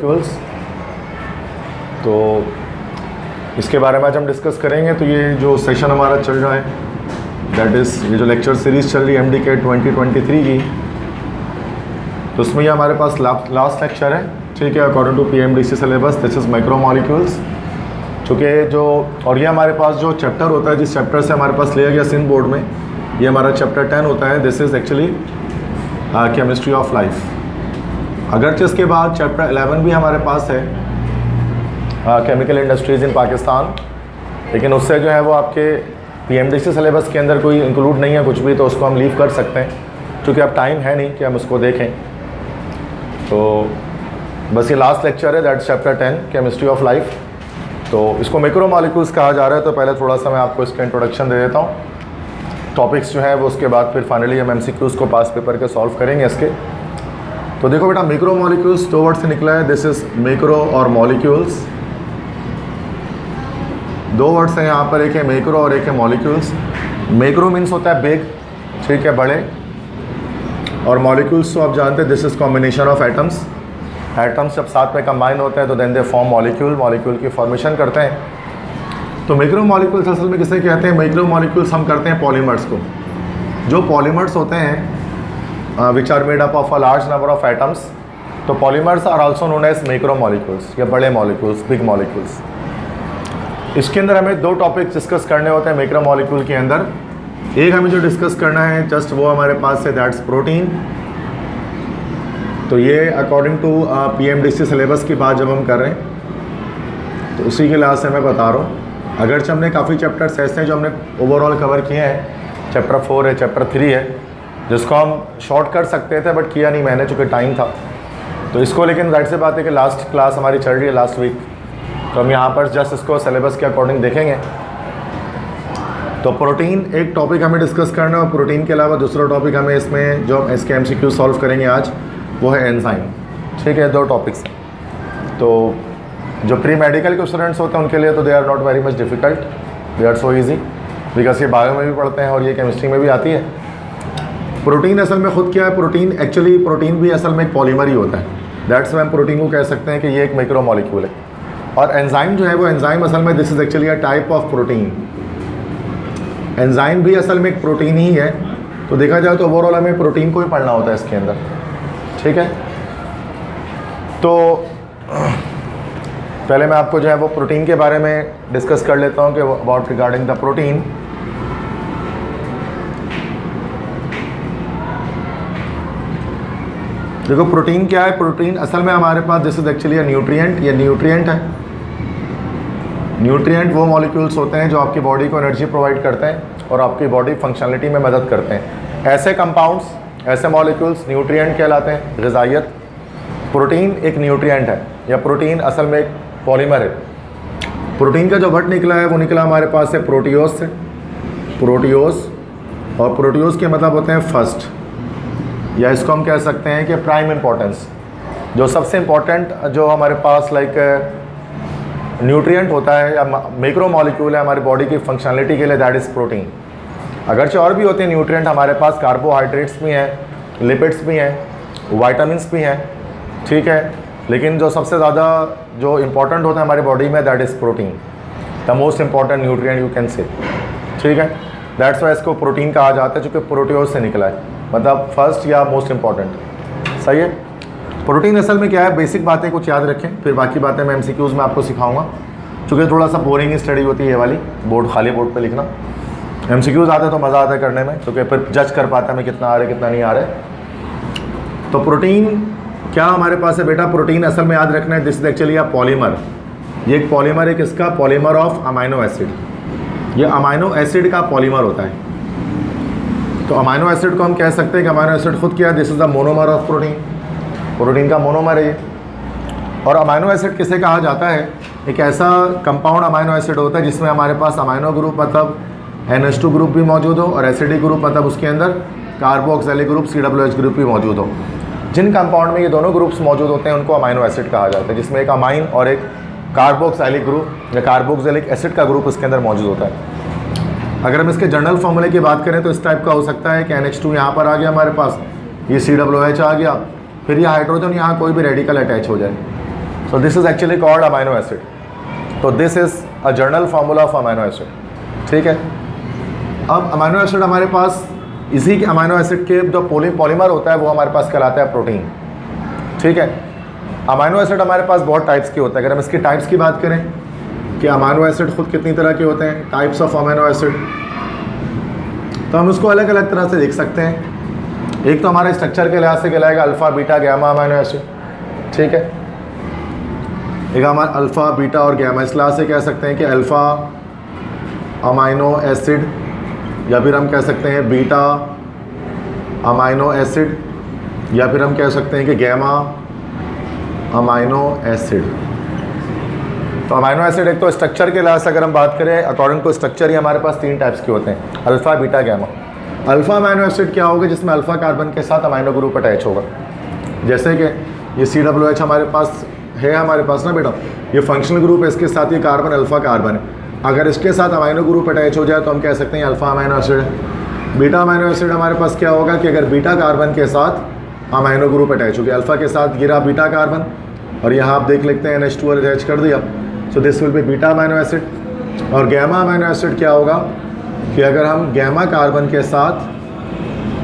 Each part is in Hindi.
मॉलिक्यूल्स। तो इसके बारे में आज हम डिस्कस करेंगे। तो ये जो सेशन हमारा चल रहा है दैट इज़ ये जो लेक्चर सीरीज़ चल रही है MDK 2023 की, तो उसमें ये हमारे पास लास्ट लेक्चर है, ठीक है, अकॉर्डिंग टू PMDC सिलेबस। दिस इज़ माइक्रो मॉलिक्यूल्स, चूँकि जो और ये हमारे पास जो चैप्टर होता है, जिस चैप्टर से हमारे पास लिया गया सिंध बोर्ड में, ये हमारा चैप्टर 10 होता है। This is actually chemistry of life. अगरचे इसके बाद चैप्टर 11 भी हमारे पास है, केमिकल इंडस्ट्रीज़ इन पाकिस्तान, लेकिन उससे जो है वो आपके PMDC सिलेबस के अंदर कोई इंक्लूड नहीं है कुछ भी, तो उसको हम लीव कर सकते हैं, क्योंकि अब टाइम है नहीं कि हम उसको देखें। तो बस ये लास्ट लेक्चर है, that's chapter 10 chemistry of life. तो इसको माइक्रो मॉलिक्यूल्स कहा जा रहा है। तो पहले थोड़ा सा मैं आपको इसका इंट्रोडक्शन दे देता हूँ, टॉपिक्स जो है वो, उसके बाद फिर फाइनली हम MCQs को पास पेपर के सॉल्व करेंगे इसके। तो देखो बेटा, माइक्रो मॉलिक्यूल्स 2 वर्ड से निकला है। दिस इज़ माइक्रो और मॉलिक्यूल्स, 2 वर्ड्स हैं यहाँ पर, एक है माइक्रो और एक है मॉलिक्यूल्स। माइक्रो मीन्स होता है बिग, ठीक है, बड़े, और मॉलिक्यूल्स तो आप जानते हैं this is combination of atoms. Atoms जब साथ में कंबाइन होते हैं तो then they form molecule, molecule की फॉर्मेशन करते हैं। तो माइक्रो मॉलिक्यूल्स असल में किसे कहते हैं? माइक्रो मॉलिक्यूल्स हम करते हैं पॉलीमर्स को। जो पॉलीमर्स होते हैं which are made up of a large number of atoms, तो polymers are also known as micro molecules या बड़े मॉलिक्यूल्स, बिग मॉलिक्यूल्स। इसके अंदर हमें 2 टॉपिक्स डिस्कस करने होते हैं माइक्रो मॉलिक्यूल के अंदर। एक हमें जो डिस्कस करना है जस्ट वो हमारे पास है, दैट्स प्रोटीन। तो ये अकॉर्डिंग टू PMDC सिलेबस की बात जब हम कर रहे हैं, तो उसी के लिहाज से मैं बता रहा हूँ। अगरचे हमने काफ़ी चैप्टर्स ऐसे हैं जो हमने ओवरऑल कवर किए हैं, चैप्टर 4 है, चैप्टर 3 है, जिसको हम शॉर्ट कर सकते थे बट किया नहीं मैंने, चूँकि टाइम था। तो इसको, लेकिन राइट से बात है कि लास्ट क्लास हमारी चल रही है लास्ट वीक, तो हम यहाँ पर जस्ट इसको सिलेबस के अकॉर्डिंग देखेंगे। तो प्रोटीन एक टॉपिक हमें डिस्कस करना है, और प्रोटीन के अलावा दूसरा टॉपिक हमें इसमें जो इसके MCQ सॉल्व करेंगे आज, वो है एंजाइम, ठीक है। 2 टॉपिक्स हैं। तो जो प्री मेडिकल के स्टूडेंट्स होते हैं उनके लिए तो they are not very much difficult, they are so easy, because ये बायो में भी पढ़ते हैं और ये केमिस्ट्री में भी आती है। प्रोटीन असल में खुद क्या है? प्रोटीन एक्चुअली, प्रोटीन भी असल में एक पॉलीमर ही होता है। दैट्स वाई हम प्रोटीन को कह सकते हैं कि ये एक माइक्रो मॉलिक्यूल है। और एंजाइम जो है वो, एंजाइम असल में this is actually a type of protein. Enzyme भी असल में एक प्रोटीन ही है। तो देखा जाए तो ओवरऑल हमें प्रोटीन को ही पढ़ना होता है इसके अंदर, ठीक है। तो पहले मैं आपको जो है वो प्रोटीन के बारे में डिस्कस कर लेता हूँ कि अबाउट रिगार्डिंग द प्रोटीन। देखो प्रोटीन क्या है? प्रोटीन असल में हमारे पास this is actually a nutrient. ये न्यूट्रिएंट है। न्यूट्रिएंट वो मॉलिक्यूल्स होते हैं जो आपकी बॉडी को एनर्जी प्रोवाइड करते हैं और आपकी बॉडी फंक्शनलिटी में मदद करते हैं। ऐसे कंपाउंड्स, ऐसे मॉलिक्यूल्स न्यूट्रिएंट कहलाते हैं, ग़िज़ाइयत। प्रोटीन एक न्यूट्रिएंट है, या प्रोटीन असल में एक पॉलीमर है। प्रोटीन का जो वर्ड निकला है वो निकला हमारे पास है प्रोटियोस से, प्रोटियोस। और प्रोटियोस के मतलब होते हैं फर्स्ट, या इसको हम कह सकते हैं कि प्राइम इम्पोर्टेंस। जो सबसे इम्पोर्टेंट जो हमारे पास लाइक न्यूट्रिएंट होता है या माइक्रो मॉलिक्यूल है हमारी बॉडी की फंक्शनलिटी के लिए, दैट इज़ प्रोटीन। अगरचे और भी होते हैं न्यूट्रिएंट हमारे पास, कार्बोहाइड्रेट्स भी हैं, लिपिड्स भी हैं, वाइटामिन्स भी हैं, ठीक है, लेकिन जो सबसे ज़्यादा जो इम्पोर्टेंट होता है हमारी बॉडी में, that is protein, the most important nutrient you can say, ठीक है। दैट्स वाई इसको प्रोटीन कहा जाता है, चूँकि प्रोटियोस से निकला है, मतलब फर्स्ट या मोस्ट इम्पॉर्टेंट, सही है। प्रोटीन असल में क्या है? बेसिक बातें कुछ याद रखें, फिर बाकी बातें मैं MCQs में आपको सिखाऊंगा, चूँकि थोड़ा सा बोरिंग स्टडी होती है ये वाली, बोर्ड खाली बोर्ड पे लिखना। MCQs आते हैं तो मज़ा आता है करने में, क्योंकि फिर जज कर पाता है मैं कितना आ रहा है कितना नहीं आ रहा है। तो प्रोटीन क्या हमारे पास है बेटा? प्रोटीन असल में याद रखना है, this is actually a polymer. ये एक पॉलीमर है, किसका? Polymer of amino acid. ये अमाइनो एसिड का पॉलीमर होता है। तो अमाइनो एसिड को हम कह सकते हैं कि अमाइनो एसिड खुद क्या है? This is the monomer of protein. Protein का मोनोमर है ये। और अमाइनो एसिड किसे कहा जाता है? एक ऐसा कंपाउंड अमाइनो एसिड होता है जिसमें हमारे पास अमाइनो ग्रुप मतलब NH2 ग्रुप भी मौजूद हो, और एसिडिक ग्रुप मतलब उसके अंदर कार्बोक्सिलिक ग्रुप COOH ग्रुप भी मौजूद हो। जिन कंपाउंड में ये दोनों ग्रुप्स मौजूद होते हैं उनको अमाइनो एसिड कहा जाता है, जिसमें एक अमाइन और एक कार्बोक्सिलिक ग्रुप या कार्बोक्सिलिक एसिड का ग्रुप उसके अंदर मौजूद होता है। अगर हम इसके जनरल फॉर्मूले की बात करें तो इस टाइप का हो सकता है कि NH2 यहाँ पर आ गया हमारे पास, ये COOH आ गया, फिर ये हाइड्रोजन यहाँ कोई भी रेडिकल अटैच हो जाए, So this is actually called amino acid. तो this is a general formula of amino acid. ठीक है, अब अमाइनो एसिड हमारे पास, इसी के अमाइनो एसिड के जो पॉलीमर होता है वो हमारे पास कहलाता है प्रोटीन। ठीक है, अमाइनो एसिड हमारे पास बहुत टाइप्स के होते हैं। अगर हम इसकी टाइप्स की बात करें कि अमाइनो एसिड खुद कितनी तरह के होते हैं, टाइप्स ऑफ अमाइनो एसिड, तो हम उसको अलग अलग तरह से देख सकते हैं। एक तो हमारे स्ट्रक्चर के लिहाज से कहलाएगा alpha beta gamma amino acid. ठीक है, एक हमारा अल्फ़ा बीटा और गैमा, इस लिहाज से कह सकते हैं कि अल्फ़ा अमाइनो एसिड, या फिर हम कह सकते हैं बीटा अमाइनो एसिड, या फिर हम कह सकते हैं कि गैमा अमाइनो एसिड। तो अमाइनो एसिड एक तो स्ट्रक्चर के लिहाज से अगर हम बात करें, अकॉर्डिंग टू स्ट्रक्चर ही हमारे पास 3 टाइप्स के होते हैं, alpha beta gamma. Alpha amino acid क्या होगा, जिसमें अल्फ़ा कार्बन के साथ अमाइनो ग्रुप अटैच होगा। जैसे कि ये COOH हमारे पास है, हमारे पास ना बेटा, ये फंक्शनल ग्रुप है, इसके साथ ये कार्बन अल्फ़ा कार्बन है। अगर इसके साथ अमाइनो ग्रुप अटैच हो जाए तो हम कह सकते हैं अल्फ़ा अमाइनो एसिड है। बीटा अमाइनो एसिड हमारे पास क्या होगा कि अगर बीटा कार्बन के साथ अमाइनो ग्रुप अटैच हो गया, अल्फ़ा के साथ गिरा बीटा कार्बन, और यहाँ आप देख लेते हैं NH2 अटैच कर दिया, so this will be beta amino acid. और गैमा अमाइनो एसिड क्या होगा कि अगर हम गैमा कार्बन के साथ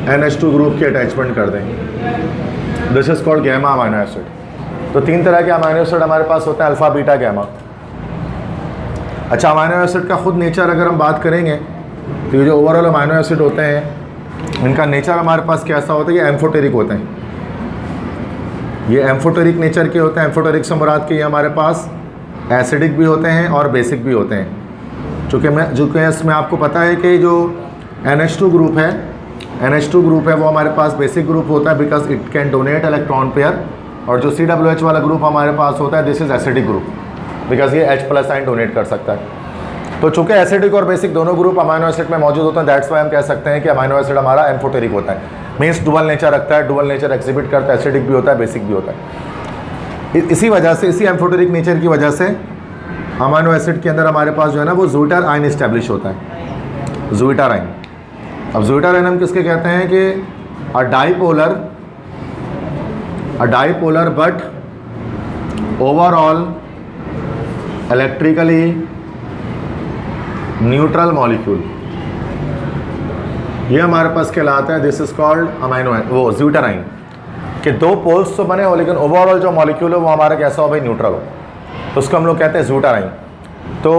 NH2 ग्रुप की अटैचमेंट कर दें, this is called gamma amino acid. तो 3 तरह के अमाइनो एसिड हमारे पास होते हैं, अल्फ़ा बीटा गैमा। अच्छा, अमाइनो एसिड का खुद नेचर अगर हम बात करेंगे तो ये जो ओवरऑल अमाइनो एसिड होते हैं, इनका नेचर हमारे पास कैसा होता है, ये एम्फोटेरिक होते हैं। ये एम्फोटेरिक नेचर के होते हैं। एम्फोटेरिक से मुराद के ये हमारे पास एसिडिक भी होते हैं और बेसिक भी होते हैं। चूँकि इसमें आपको पता है कि जो NH2 ग्रुप है वो हमारे पास बेसिक ग्रुप होता है, because it can donate electron pair. और जो COOH वाला ग्रुप हमारे पास होता है, this is acidic group, because ये H+ आयन डोनेट कर सकता है। तो चूँकि एसिडिक और बेसिक दोनों ग्रुप अमाइनो एसिड में मौजूद होते हैं, दैट्स वाई हम कह सकते हैं कि अमाइनो एसिड हमारा एम्फोटेरिक होता है। मीन्स डुअल नेचर रखता है, डुअल नेचर एग्जिबिट करता है, एसिडिक भी होता है, बेसिक भी होता है। इसी वजह से, इसी एम्फोटेरिक नेचर की वजह से अमाइनो एसिड के अंदर हमारे पास जो है ना वो ज़्विटर आयन इस्टेब्लिश होता है, ज़्विटर आयन। अब ज़्विटर आयन हम किसके कहते हैं कि a dipolar but overall electrically neutral molecule, ये हमारे पास कहलाता है, दिस इज कॉल्ड अमाइनो वो ज़्विटर आयन। कि 2 पोल्स तो बने हो लेकिन ओवरऑल जो मॉलिक्यूल है वो हमारा कैसा हो भाई, न्यूट्रल हो, तो उसको हम लोग कहते हैं ज़्विटर आयन। तो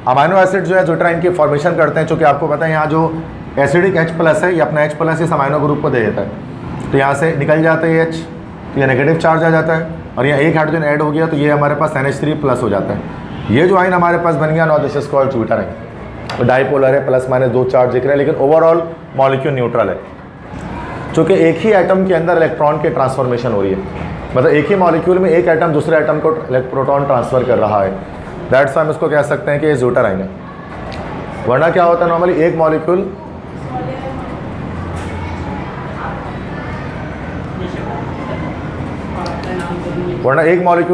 अमाइनो एसिड जो है ज़्विटर आयन की फॉर्मेशन करते हैं, चूँकि आपको पता है यहाँ जो एसिडिक H+ है, ये अपना H+ इस अमाइनो ग्रुप को दे देता है, तो यहाँ से निकल जाता है H, तो ये नेगेटिव चार्ज आ जाता है, और यहाँ एक हाइड्रोजन ऐड हो गया तो ये हमारे पास NH3+ हो जाता है। ये जो आयन हमारे पास बन गया, now this is called zwitter ion. तो डाइपोलर है, +- 2 चार्ज दिख रहे हैं, लेकिन ओवरऑल मॉलिक्यूल न्यूट्रल है। चूँकि एक ही एटम के अंदर इलेक्ट्रॉन की ट्रांसफॉर्मेशन हो रही है, मतलब एक ही मॉलिक्यूल में एक एटम दूसरे एटम को प्रोटॉन ट्रांसफ़र कर रहा है, दैट्स हम इसको कह सकते हैं कि ये ज़्विटर आयन है। वरना क्या होता है, नॉर्मली एक मॉलिक्यूल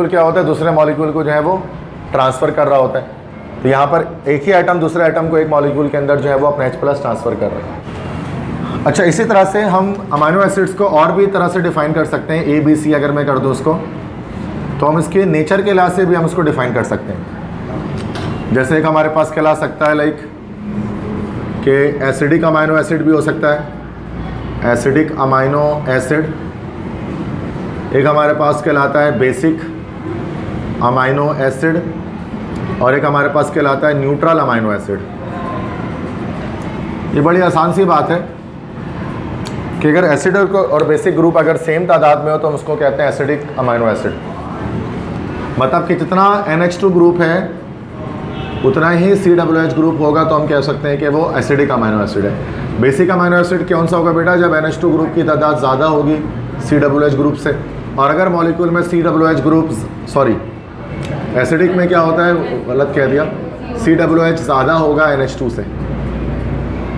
क्या होता है, दूसरे मॉलिक्यूल को जो है वो ट्रांसफ़र कर रहा होता है। तो यहाँ पर एक ही एटम दूसरे एटम को एक मॉलिक्यूल के अंदर जो है वो अपना H+ ट्रांसफ़र कर रहा है। अच्छा, इसी तरह से हम अमाइनो एसिड्स को और भी तरह से डिफ़ाइन कर सकते हैं। ABC अगर मैं कर दूँ उसको, तो हम इसके नेचर के लिहाज से भी हम उसको डिफ़ाइन कर सकते हैं। जैसे एक हमारे पास कहला सकता है लाइक कि एसिडिक अमाइनो एसिड भी हो सकता है, एसिडिक अमाइनो एसिड। एक हमारे पास कहलाता है बेसिक अमाइनो एसिड, और एक हमारे पास कहलाता है न्यूट्रल अमाइनो एसिड। ये बड़ी आसान सी बात है कि अगर एसिड और बेसिक ग्रुप अगर सेम तादाद में हो तो हम उसको कहते हैं एसिडिक अमाइनो एसिड। मतलब कि जितना NH2 ग्रुप है उतना ही COOH ग्रुप होगा, तो हम कह सकते हैं कि वो एसिडिक अमाइनो एसिड है। बेसिक अमाइनो एसिड कौन सा होगा बेटा, जब NH2 ग्रुप की तादाद ज़्यादा होगी COOH ग्रुप से, और अगर मॉलिक्यूल में COOH ग्रुप, सॉरी एसिडिक में क्या होता है, गलत कह दिया, COOH ज़्यादा होगा NH2 से।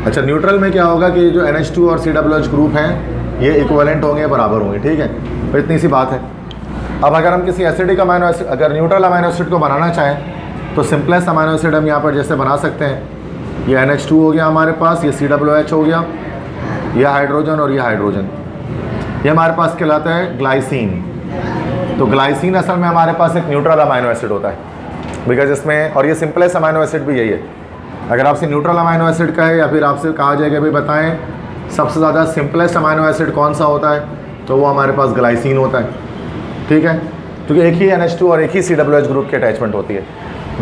अच्छा, न्यूट्रल में क्या होगा कि जो NH2 और COOH ग्रुप हैं ये इक्विवेलेंट होंगे, बराबर होंगे। ठीक है, तो इतनी सी बात है। अब अगर हम किसी एसिडिक अमाइनो एसिड, अगर न्यूट्रल अमाइनो एसिड को बनाना चाहें तो सिंपलेस्ट अमाइनो एसिड हम यहाँ पर जैसे बना सकते हैं, ये NH2 हो गया हमारे पास, ये COOH हो गया, ये हाइड्रोजन और ये हाइड्रोजन, ये हमारे पास कहलाता है ग्लाइसिन। तो ग्लाइसिन असल में हमारे पास एक न्यूट्रल अमाइनो एसिड होता है, बिकॉज इसमें, और ये सिंपलेस्ट अमाइनो एसिड भी यही है। अगर आपसे न्यूट्रल अमाइनो एसिड का है या फिर आपसे कहा जाए कि भाई बताएं सबसे ज़्यादा सिंपलेस्ट अमाइनो एसिड कौन सा होता है, तो वो हमारे पास ग्लाइसिन होता है। ठीक है, क्योंकि एक ही NH2 और एक ही COOH ग्रुप की अटैचमेंट होती है।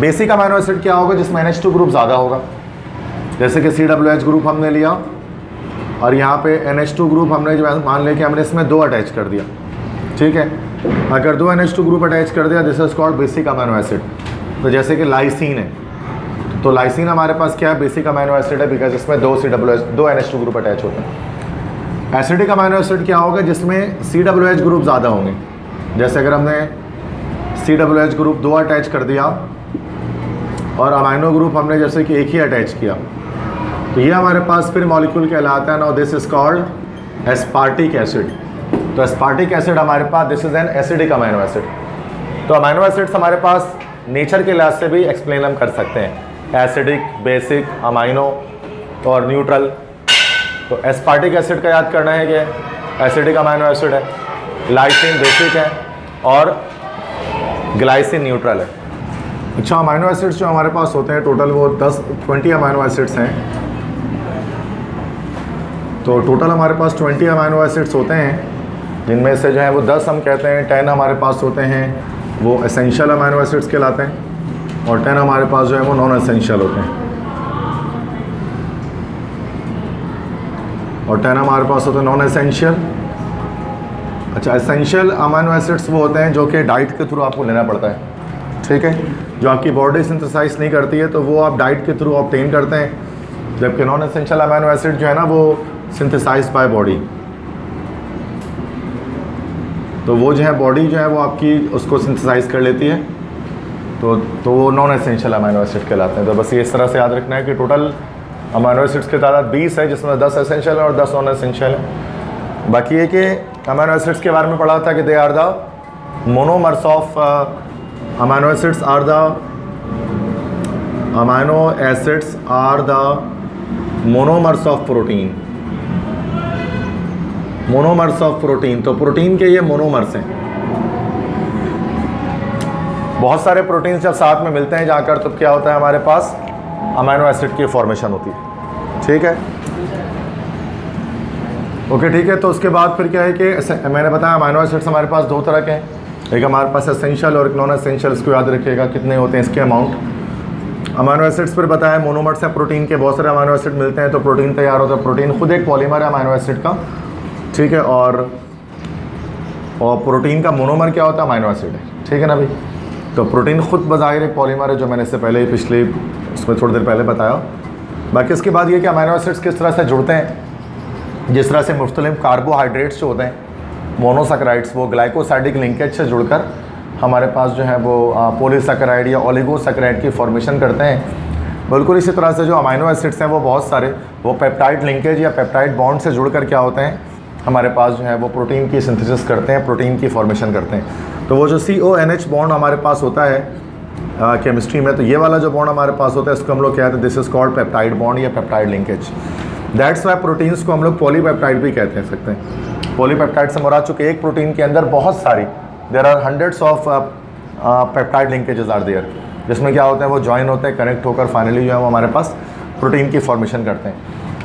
बेसिक अमाइनो एसिड क्या होगा, जिसमें NH2 ग्रुप ज़्यादा होगा, जैसे कि COOH ग्रुप हमने लिया और यहाँ पे NH2 ग्रुप हमने जो मान लें कि हमने इसमें 2 अटैच कर दिया। ठीक है, अगर 2 NH2 ग्रुप अटैच कर दिया, this is called basic amino acid. तो जैसे कि लाइसिन है, तो लाइसिन हमारे पास क्या है, बेसिक अमाइनो एसिड है, बिकॉज इसमें 2 NH2 ग्रुप अटैच होते हैं। एसिडिक अमाइनो एसिड क्या होगा, जिसमें COOH ग्रुप ज़्यादा होंगे। जैसे अगर हमने COOH ग्रुप 2 अटैच कर दिया और अमाइनो ग्रुप हमने जैसे कि एक ही अटैच किया, तो ये हमारे पास फिर मॉलिक्यूल कहलाता है। Now this is called aspartic acid. तो एस्पार्टिक एसिड हमारे पास, this is an acidic amino acid. तो अमाइनो एसिड्स हमारे पास नेचर के लिहाज से भी एक्सप्लेन हम कर सकते हैं, एसिडिक, बेसिक, अमाइनो और न्यूट्रल। तो एस्पार्टिक एसिड का याद करना है कि एसिडिक अमाइनो एसिड है, लाइसिन बेसिक है और ग्लाइसिन न्यूट्रल है। अच्छा, अमाइनो एसिड्स जो हमारे पास होते हैं टोटल वो 20 अमाइनो एसिड्स हैं। तो टोटल हमारे पास 20 अमाइनो एसिड्स होते हैं, जिनमें से जो है वो 10 हम कहते हैं, 10 हमारे पास होते हैं वो एसेंशियल अमाइनो एसिड्स कहलाते हैं और 10 हमारे पास जो है वो नॉन एसेंशियल होते हैं। और 10 हमारे पास होते हैं नॉन एसेंशियल। अच्छा, एसेंशियल अमाइनो एसिड्स वो होते हैं जो कि डाइट के थ्रू आपको लेना पड़ता है। ठीक है, जो आपकी बॉडी सिंथेसाइज नहीं करती है, तो वो आप डाइट के थ्रू ऑब्टेन करते हैं। जबकि नॉन एसेंशियल अमाइनो एसिड जो है ना वो सिंथेसाइज्ड बाय बॉडी, तो वो जो है बॉडी जो है वो आपकी उसको सिंथेसाइज कर लेती है, तो वो नॉन एसेंशियल अमाइनो एसिड कहलाते हैं। तो बस ये इस तरह से याद रखना है कि टोटल अमाइनो एसिड्स की तादाद 20 है, जिसमें 10 एसेंशियल है और 10 नॉन एसेंशियल है। बाकी ये कि अमाइनो एसिड्स के बारे में पढ़ा था कि they are the monomers of amino acids are the monomers of protein. Monomers of protein, तो प्रोटीन के ये मोनोमर्स हैं। बहुत सारे प्रोटीन्स जब साथ में मिलते हैं जाकर, तो क्या होता है, हमारे पास अमाइनो एसिड की फॉर्मेशन होती है। ठीक है, ओके, ठीक है। तो उसके बाद फिर क्या है कि मैंने बताया अमाइनो एसिड्स हमारे पास 2 तरह के हैं, एक हमारे पास एसेंशियल और एक नॉन एसेंशियल। इसको याद रखिएगा कितने होते हैं इसके अमाउंट। अमाइनो एसिड्स पर बताया मोनोमर्स हैं प्रोटीन के, बहुत सारे अमाइनो एसिड मिलते हैं तो प्रोटीन तैयार होता है। प्रोटीन खुद एक पॉलीमर है अमाइनो एसिड का। ठीक है, और प्रोटीन का मोनोमर क्या होता है, अमाइनो एसिड है। ठीक है ना भाई। तो प्रोटीन खुद बज़ाहिर एक पॉलीमर है, जो मैंने इससे पहले ही पिछले उसमें थोड़ी देर पहले बताया। बाकी इसके बाद ये कि अमाइनो एसिड्स किस तरह से जुड़ते हैं, जिस तरह से मुख्तलिफ कार्बोहाइड्रेट्स जो होते हैं मोनोसैकेराइड्स, वो ग्लाइकोसाइडिक लिंकेज से जुड़कर हमारे पास जो है वो पॉलीसैकेराइड या ओलिगोसैकेराइड की फॉर्मेशन करते हैं। बिल्कुल इसी तरह से जो अमाइनो एसिड्स हैं वो बहुत सारे वो पेप्टाइड लिंकेज या पेप्टाइड बॉन्ड से जुड़कर क्या होते हैं, हमारे पास जो है वो प्रोटीन की सिंथेसिस करते हैं, प्रोटीन की फॉर्मेशन करते हैं। तो वो जो CONH बॉन्ड हमारे पास होता है केमिस्ट्री में, तो ये वाला जो बॉन्ड हमारे पास होता है इसको हम लोग कहते हैं this is called peptide bond या peptide linkage. That's why proteins को हम लोग पॉलीपेप्टाइड भी कहते हैं सकते हैं। पॉलीपेप्टाइड से मुराद चूँकि एक प्रोटीन के अंदर बहुत सारी there are hundreds of peptide linkages are there, जिसमें क्या होते हैं वो ज्वाइन होते हैं, कनेक्ट होकर फाइनली जो है वो हमारे पास प्रोटीन की फॉर्मेशन करते हैं।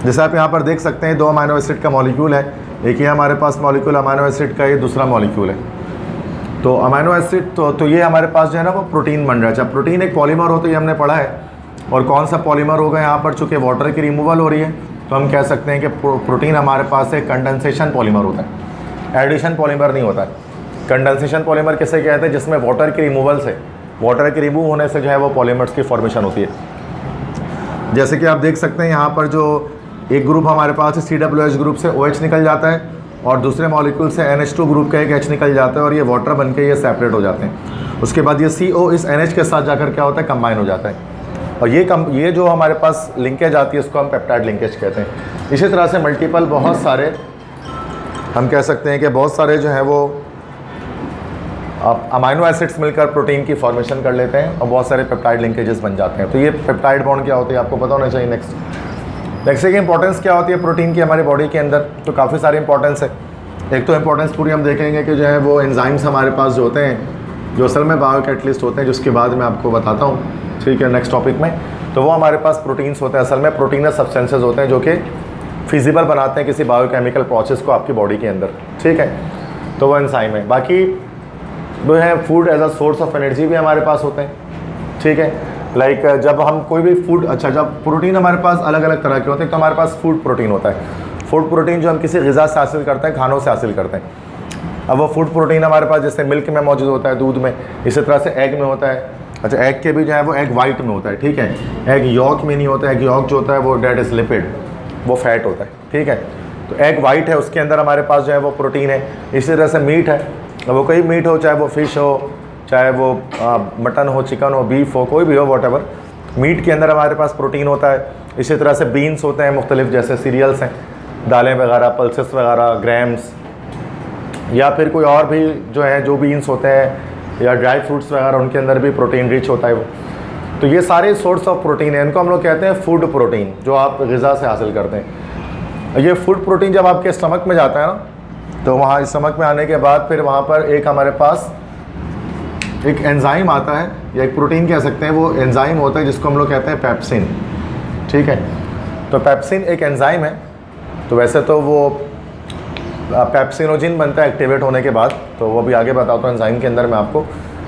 जैसे आप यहाँ पर देख सकते हैं 2 अमाइनो एसिड का मॉलिक्यूल है, एक ही हमारे पास मॉलिक्यूल अमाइनो एसिड का, ये दूसरा मॉलिक्यूल है। तो अमाइनो एसिड तो ये हमारे पास जो है ना वो प्रोटीन बन रहा है। अच्छा, प्रोटीन एक पॉलीमर होता है, ये हमने पढ़ा है। और कौन सा पॉलीमर होगा यहाँ पर, चूँकि वाटर की रिमूवल हो रही है तो हम कह सकते हैं कि प्रोटीन हमारे पास एक कंडेंसेशन पॉलीमर होता है, एडिशन पॉलीमर नहीं होता है। कंडेंसेशन पॉलीमर किसे कहते हैं, जिसमें वाटर की रिमूवल से, वाटर के रिमूव होने से जो है वो पॉलीमर्स की फॉर्मेशन होती है। जैसे कि आप देख सकते हैं यहाँ पर जो एक ग्रुप हमारे पास है COOH ग्रुप से OH निकल जाता है और दूसरे मॉलिक्यूल से NH2 ग्रुप का एक H निकल जाता है और ये वाटर बन के ये सेपरेट हो जाते हैं। उसके बाद ये CO इस NH के साथ जाकर क्या होता है, कंबाइन हो जाता है और ये जो हमारे पास लिंकेज आती है उसको हम पेप्टाइड लिंकेज कहते हैं। इसी तरह से मल्टीपल बहुत सारे हम कह सकते हैं कि बहुत सारे जो हैं वो अमाइनो एसिड्स मिलकर प्रोटीन की फॉर्मेशन कर लेते हैं और बहुत सारे पेप्टाइड लिंकेजेस बन जाते हैं। तो ये पेप्टाइड बॉन्ड क्या होती है आपको पता होना चाहिए। नेक्स्ट की इंपॉर्टेंस क्या होती है प्रोटीन की हमारी बॉडी के अंदर, तो काफ़ी सारी इंपॉर्टेंस है। एक तो इंपॉर्टेंस पूरी हम देखेंगे कि जो है वो एंजाइम्स हमारे पास जो होते हैं, जो असल में बायोकैटलिस्ट होते हैं, जिसके बाद मैं आपको बताता हूँ, ठीक है, नेक्स्ट टॉपिक में। तो वो हमारे पास प्रोटीन्स होते हैं, असल में प्रोटीनस सब्सटेंसेज होते हैं जो कि फिजिबल बनाते हैं किसी बायोकेमिकल प्रोसेस को आपकी बॉडी के अंदर, ठीक है। तो वो एंजाइम है। बाकी जो है food as a source of energy भी हमारे पास होते हैं, ठीक है। लाइक जब हम कोई भी फूड, अच्छा, जब प्रोटीन हमारे पास अलग अलग तरह के होते हैं, तो हमारे पास फूड प्रोटीन होता है। फूड प्रोटीन जो हम किसी ग़िज़ा से हासिल करते हैं, खानों से हासिल करते हैं। अब वो फूड प्रोटीन हमारे पास जैसे मिल्क में मौजूद होता है, दूध में, इसी तरह से एग में होता है। अच्छा, एग के भी जो है वो एग वाइट में होता है, ठीक है। एग यॉक में नहीं होता है। एग यॉक जो होता है वो डेट इज़ लिपिड, वो फैट होता है, ठीक है। तो एग वाइट है, उसके अंदर हमारे पास जो है वो प्रोटीन है। इसी तरह से मीट है, वो कोई मीट हो, चाहे वो फ़िश हो, चाहे वो मटन हो, चिकन हो, बीफ हो, कोई भी हो, वॉटेवर, मीट के अंदर हमारे पास प्रोटीन होता है। इसी तरह से बीन्स होते हैं मुख्तलिफ, जैसे सीरियल्स हैं, दालें वगैरह, पल्सेस वगैरह, ग्राम्स, या फिर कोई और भी जो है जो बीन्स होते हैं या ड्राई फ्रूट्स वगैरह, उनके अंदर भी प्रोटीन रिच होता है वो। तो ये सारे सोर्स ऑफ प्रोटीन है, इनको हम लोग कहते हैं फूड प्रोटीन, जो आप ग़िज़ा से हासिल करते हैं। ये फूड प्रोटीन जब आपके स्टमक में जाता है ना, तो वहाँ स्टमक में आने के बाद फिर वहाँ पर एक हमारे पास एक एंजाइम आता है, या एक प्रोटीन कह सकते हैं, वो एंजाइम होता है जिसको हम लोग कहते हैं पेप्सिन, ठीक है। तो पेप्सिन एक एंजाइम है। तो वैसे तो वो पेप्सिनोजिन बनता है एक्टिवेट होने के बाद, तो वो भी आगे बताता हूँ एंजाइम के अंदर मैं आपको।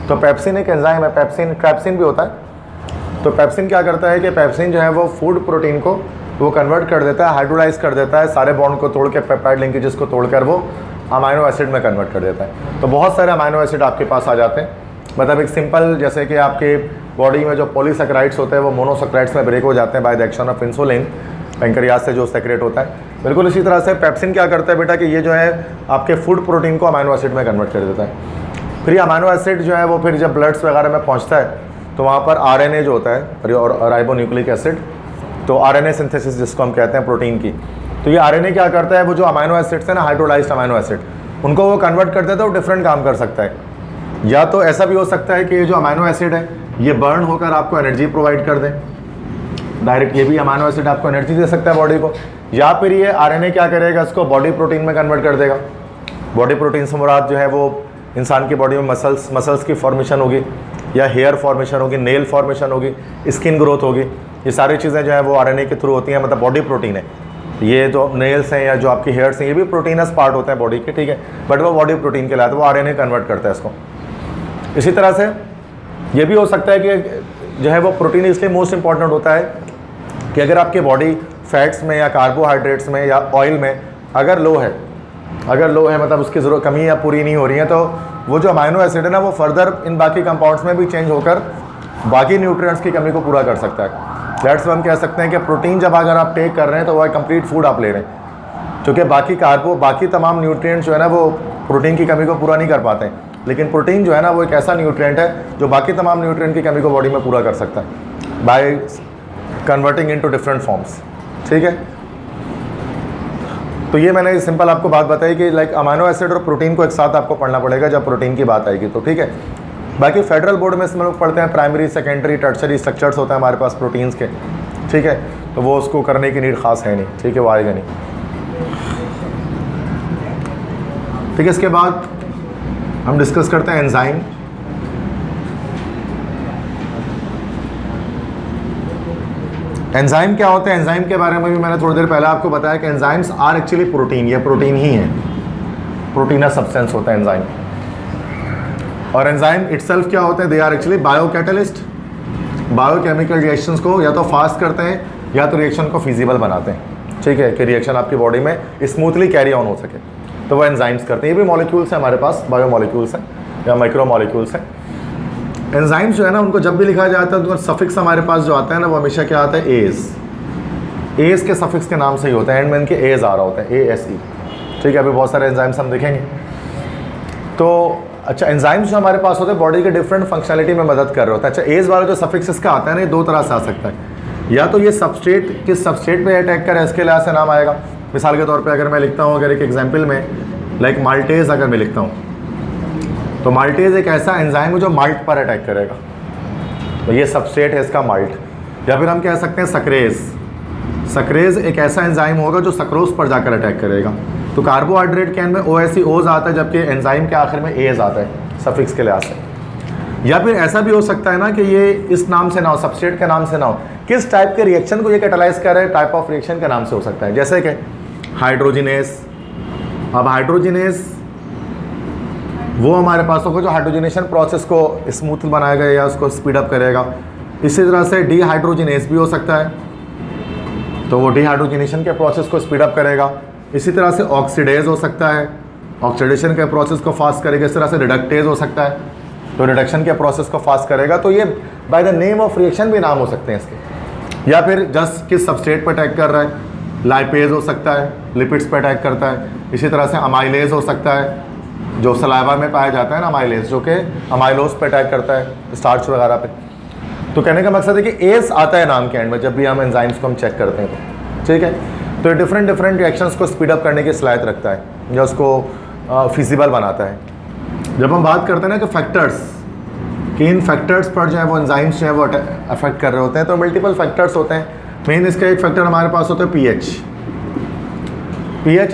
तो पेप्सिन एक एंजाइम है, ट्रैप्सिन भी होता है। तो पेप्सिन क्या करता है कि पेप्सिन जो है वो फूड प्रोटीन को वो कन्वर्ट कर देता है, हाइड्रोलाइज कर देता है, सारे बॉन्ड को तोड़ के, पेप्टाइड लिंकेजेस को तोड़कर वो अमाइनो एसिड में कन्वर्ट कर देता है। तो बहुत सारे अमाइनो एसिड आपके पास आ जाते हैं। मतलब एक सिंपल, जैसे कि आपके बॉडी में जो पॉलीसैकेराइड्स होते हैं वो मोनोसैकेराइड्स में ब्रेक हो जाते हैं by the action of insulin, pancreas से जो सेक्रेट होता है। बिल्कुल इसी तरह से पेप्सिन क्या करता है बेटा कि ये जो है आपके फूड प्रोटीन को अमाइनो एसिड में कन्वर्ट कर देता है। फिर ये अमाइनो एसिड जो है वो फिर जब ब्लड्स वगैरह में पहुंचता है, तो वहाँ पर आरएनए जो होता है, और राइबोन्यूक्लिक एसिड, तो आरएनए सिंथेसिस जिसको हम कहते हैं प्रोटीन की, तो ये आरएनए क्या करता है, वो जो अमाइनो एसिड्स हैं ना, हाइड्रोलाइज्ड अमाइनो एसिड, उनको वो कन्वर्ट कर देता है, वो डिफरेंट काम कर सकता है। या तो ऐसा भी हो सकता है कि ये जो अमाइनो एसिड है ये बर्न होकर आपको एनर्जी प्रोवाइड कर दें डायरेक्ट, ये भी अमाइनो एसिड आपको एनर्जी दे सकता है बॉडी को। या फिर ये आरएनए क्या करेगा, इसको बॉडी प्रोटीन में कन्वर्ट कर देगा। बॉडी प्रोटीन से मुराद जो है वो इंसान की बॉडी में मसल्स की फॉर्मेशन होगी, या हेयर फॉर्मेशन होगी, नेल फॉर्मेशन होगी, स्किन ग्रोथ होगी। ये सारी चीज़ें जो है वो आरएनए के थ्रू होती हैं, मतलब बॉडी प्रोटीन है। ये जो नेल्स हैं या जो आपकी हेयर्स हैं, ये भी प्रोटीनस पार्ट होते हैं बॉडी के, ठीक है, बट वो बॉडी प्रोटीन के लाते, वो आरएनए कन्वर्ट करता है इसको। इसी तरह से ये भी हो सकता है कि जो है वो प्रोटीन इसलिए मोस्ट इंपॉर्टेंट होता है कि अगर आपकी बॉडी फैट्स में या कार्बोहाइड्रेट्स में या ऑयल में अगर लो है, मतलब उसकी ज़रूरत कमी या पूरी नहीं हो रही है, तो वो जो अमाइनो एसिड है ना, वो फर्दर इन बाकी कंपाउंड्स में भी चेंज होकर बाकी न्यूट्रिएंट्स की कमी को पूरा कर सकता है। दैट्स हम कह सकते हैं कि प्रोटीन जब अगर आप टेक कर रहे हैं तो वह कंप्लीट फूड आप ले रहे हैं, क्योंकि बाकी तमाम न्यूट्रिएंट्स जो है ना वो प्रोटीन की कमी को पूरा नहीं कर पाते हैं। लेकिन प्रोटीन जो है ना वो एक ऐसा न्यूट्रिएंट है जो बाकी तमाम न्यूट्रिएंट की कमी को बॉडी में पूरा कर सकता है by converting into different forms, ठीक है। तो ये मैंने सिंपल आपको बात बताई कि लाइक अमाइनो एसिड और प्रोटीन को एक साथ आपको पढ़ना पड़ेगा जब प्रोटीन की बात आएगी, तो ठीक है। बाकी फेडरल बोर्ड में इसमें लोग पढ़ते हैं प्राइमरी, सेकेंडरी, टर्शरी स्ट्रक्चर्स होते हैं हमारे पास प्रोटीन्स के, ठीक है। तो वो उसको करने की नीड खास है नहीं, ठीक है, वो आएगा नहीं, ठीक है। इसके बाद हम डिस्कस करते हैं एंजाइम। एंजाइम क्या होते हैं, एंजाइम के बारे में भी मैंने थोड़ी देर पहले आपको बताया कि एंजाइम्स आर एक्चुअली प्रोटीन, ये प्रोटीन ही है, प्रोटीनस सब्सटेंस होता है एंजाइम। और एंजाइम इटसेल्फ क्या होते हैं, they are actually biocatalyst, biochemical reactions को या तो फास्ट करते हैं या तो रिएक्शन को फिजिबल बनाते हैं, ठीक है, कि रिएक्शन आपकी बॉडी में स्मूथली कैरी ऑन हो सके, तो वो एंजाइम्स करते हैं। ये भी मॉलिक्यूल्स हैं हमारे पास, बायो मॉलिक्यूल्स हैं या माइक्रो मॉलिक्यूल्स हैं। एंजाइम्स जो है ना उनको जब भी लिखा जाता है तो सफिक्स हमारे पास जो आता है ना वो हमेशा क्या आता है, एज के सफिक्स के नाम से ही होता है, एंड में इनके एज आ रहा होता है, ASE, ठीक है। अभी बहुत सारे एंजाइम्स हम देखेंगे। तो अच्छा, एंजाइम्स जो हमारे पास होते हैं बॉडी के डिफरेंट फंक्शनलिटी में मदद कर रहे होते हैं। अच्छा, एज वाला जो सफिक्स इसका आता है ना, ये दो तरह से आ सकता है, या तो ये सबस्ट्रेट किस सबस्ट्रेट पे अटैक करे इसके लिहाज से नाम आएगा। मिसाल के तौर पे अगर मैं लिखता हूँ, अगर एक एग्जांपल में लाइक माल्टेज अगर मैं लिखता हूँ, तो माल्टेज एक ऐसा एंजाइम है जो माल्ट पर अटैक करेगा, तो ये सबस्ट्रेट है इसका माल्ट। या फिर हम कह सकते हैं सक्रेज, सक्रेज एक ऐसा एंजाइम होगा जो सक्रोज पर जाकर अटैक करेगा। तो कार्बोहाइड्रेट के एंड में OSE आता है, जबकि एंजाइम के आखिर में AS आता है सफिक्स के लिहाज से। या फिर ऐसा भी हो सकता है ना कि ये इस नाम से ना हो, सबस्ट्रेट के नाम से ना हो, किस टाइप के रिएक्शन को ये कैटालाइज कर रहे हैं, टाइप ऑफ रिएक्शन के नाम से हो सकता है। जैसे कि हाइड्रोजिनेस, अब हाइड्रोजिनेस वो हमारे पास होगा जो हाइड्रोजनेशन प्रोसेस को स्मूथ बनाएगा या उसको स्पीड अप करेगा। इसी तरह से डिहाइड्रोजिनेस भी हो सकता है, तो वो डिहाइड्रोजनेशन के प्रोसेस को स्पीड अप करेगा। इसी तरह से ऑक्सीडेज हो सकता है, ऑक्सीडेशन के प्रोसेस को फास्ट करेगा। इस तरह से रिडक्टेज हो सकता है, तो रिडक्शन के प्रोसेस को फास्ट करेगा। तो ये by the name of reaction भी नाम हो सकते हैं इसके। या फिर जस्ट किस सबस्ट्रेट पर अटैक कर रहा है, लाइपेज हो सकता है, लिपिड्स पर अटैक करता है। इसी तरह से अमाइलेज हो सकता है, जो सलाइवा में पाया जाता है ना अमाइलेज, जो कि अमाइलोज पे अटैक करता है स्टार्च वगैरह पे। तो कहने का मकसद है कि एस आता है नाम के एंड में जब भी हम एंजाइम्स को हम चेक करते हैं, तो ठीक है। तो ये डिफरेंट रिएक्शंस को स्पीड अप करने की सलाहियत रखता है, या उसको फिजिबल बनाता है। जब हम बात करते हैं ना कि फैक्टर्स, कि इन फैक्टर्स पर जो है वो एंजाइम्स जो है वो अफेक्ट कर रहे होते हैं, तो मल्टीपल फैक्टर्स होते हैं। मेन इसका एक फैक्टर हमारे पास होता है पीएच।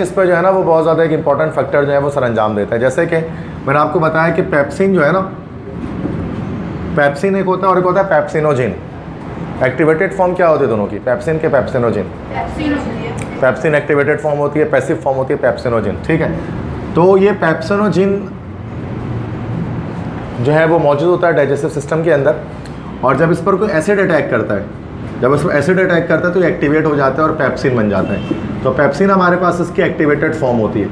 इस पर जो है ना वो बहुत ज़्यादा एक इंपॉर्टेंट फैक्टर जो है वो सर अंजाम देता है। जैसे कि मैंने आपको बताया कि पेप्सिन जो है ना, पेप्सिन एक होता है और एक होता है पेप्सिनोजिन। एक्टिवेटेड फॉर्म क्या होती है दोनों की, पेप्सिन के पेप्सिनोजिन। पेप्सिन एक्टिवेटेड फॉर्म होती है, पैसिव फॉर्म होती है पेप्सिनोजिन, ठीक है। तो ये पेप्सिनोजिन जो है वो मौजूद होता है डाइजेस्टिव सिस्टम के अंदर, और जब इस पर कोई एसिड अटैक करता है, जब इसमें एसिड अटैक करता है तो ये एक्टिवेट हो जाता है और पेप्सिन बन जाता है। तो पेप्सिन हमारे पास इसकी एक्टिवेटेड फॉर्म होती है।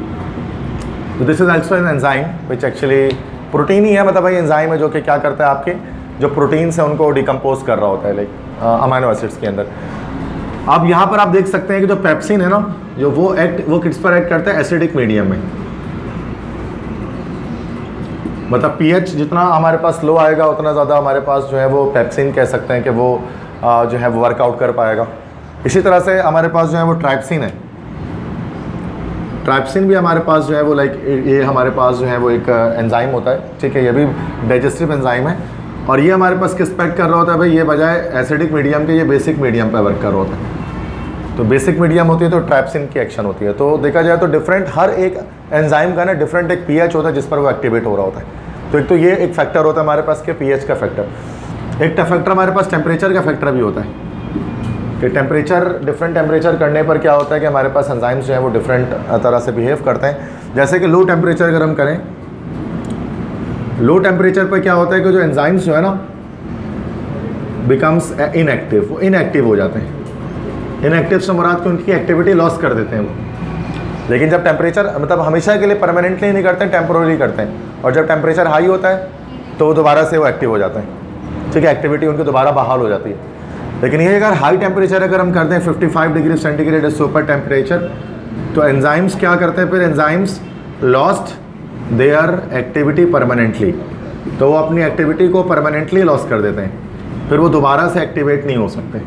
तो this is also an enzyme which actually protein ही है, मतलब भाई एंजाइम है जो कि क्या करता है, आपके जो प्रोटीन है उनको डिकम्पोज कर रहा होता है, लाइक अमाइनो एसिड्स के अंदर। अब यहाँ पर आप देख सकते हैं कि जो पेप्सिन है ना, जो वो किस पर एक्ट करता है, एसिडिक मीडियम में। मतलब पीएच जितना हमारे पास लो आएगा उतना ज़्यादा हमारे पास जो है वो पेप्सिन कह सकते हैं कि वो जो है वो वर्कआउट कर पाएगा। इसी तरह से हमारे पास जो है वो ट्राइप्सिन है। ट्राइप्सिन भी हमारे पास जो है वो लाइक ये हमारे पास जो है वो एक एंजाइम होता है, ठीक है। ये भी डाइजेस्टिव एंजाइम है, और ये हमारे पास किस पर कर रहा होता है भाई, ये बजाय एसिडिक मीडियम के ये बेसिक मीडियम पर वर्क कर रहा होता है। तो बेसिक मीडियम होती है तो ट्राइप्सिन की एक्शन होती है। तो देखा जाए तो डिफरेंट हर एक एंजाइम का ना डिफरेंट एक पीएच होता है जिस पर वो एक्टिवेट हो रहा होता है। तो एक तो ये एक फैक्टर होता है हमारे पास के पीएच का फैक्टर। एक फैक्टर हमारे पास टेम्परेचर का फैक्टर भी होता है कि टेम्परेचर डिफरेंट टेम्परेचर करने पर क्या होता है कि हमारे पास एंजाइम्स जो है वो डिफरेंट तरह से बिहेव करते हैं। जैसे कि लो टेम्परेचर अगर हम करें, लो टेम्परेचर पर क्या होता है कि जो एंजाइम्स जो है ना बिकम्स इनएक्टिव, वो इनएक्टिव हो जाते हैं। इनएक्टिव से मुराद कि उनकी एक्टिविटी लॉस कर देते हैं वो। लेकिन जब टेम्परेचर मतलब हमेशा के लिए परमानेंटली नहीं करते हैं, टेम्पोररी करते हैं, और जब टेम्परेचर हाई होता है तो वो दोबारा से वो एक्टिव हो जाते हैं, ठीक है। एक्टिविटी उनकी दोबारा बहाल हो जाती है। लेकिन ये अगर हाई टेम्परेचर अगर हम करते हैं 55 डिग्री सेंटीग्रेड है सुपर टेम्परेचर, तो एंजाइम्स क्या करते हैं, फिर enzymes lost their activity permanently, तो वो अपनी एक्टिविटी को परमानेंटली लॉस कर देते हैं, फिर वो दोबारा से एक्टिवेट नहीं हो सकते।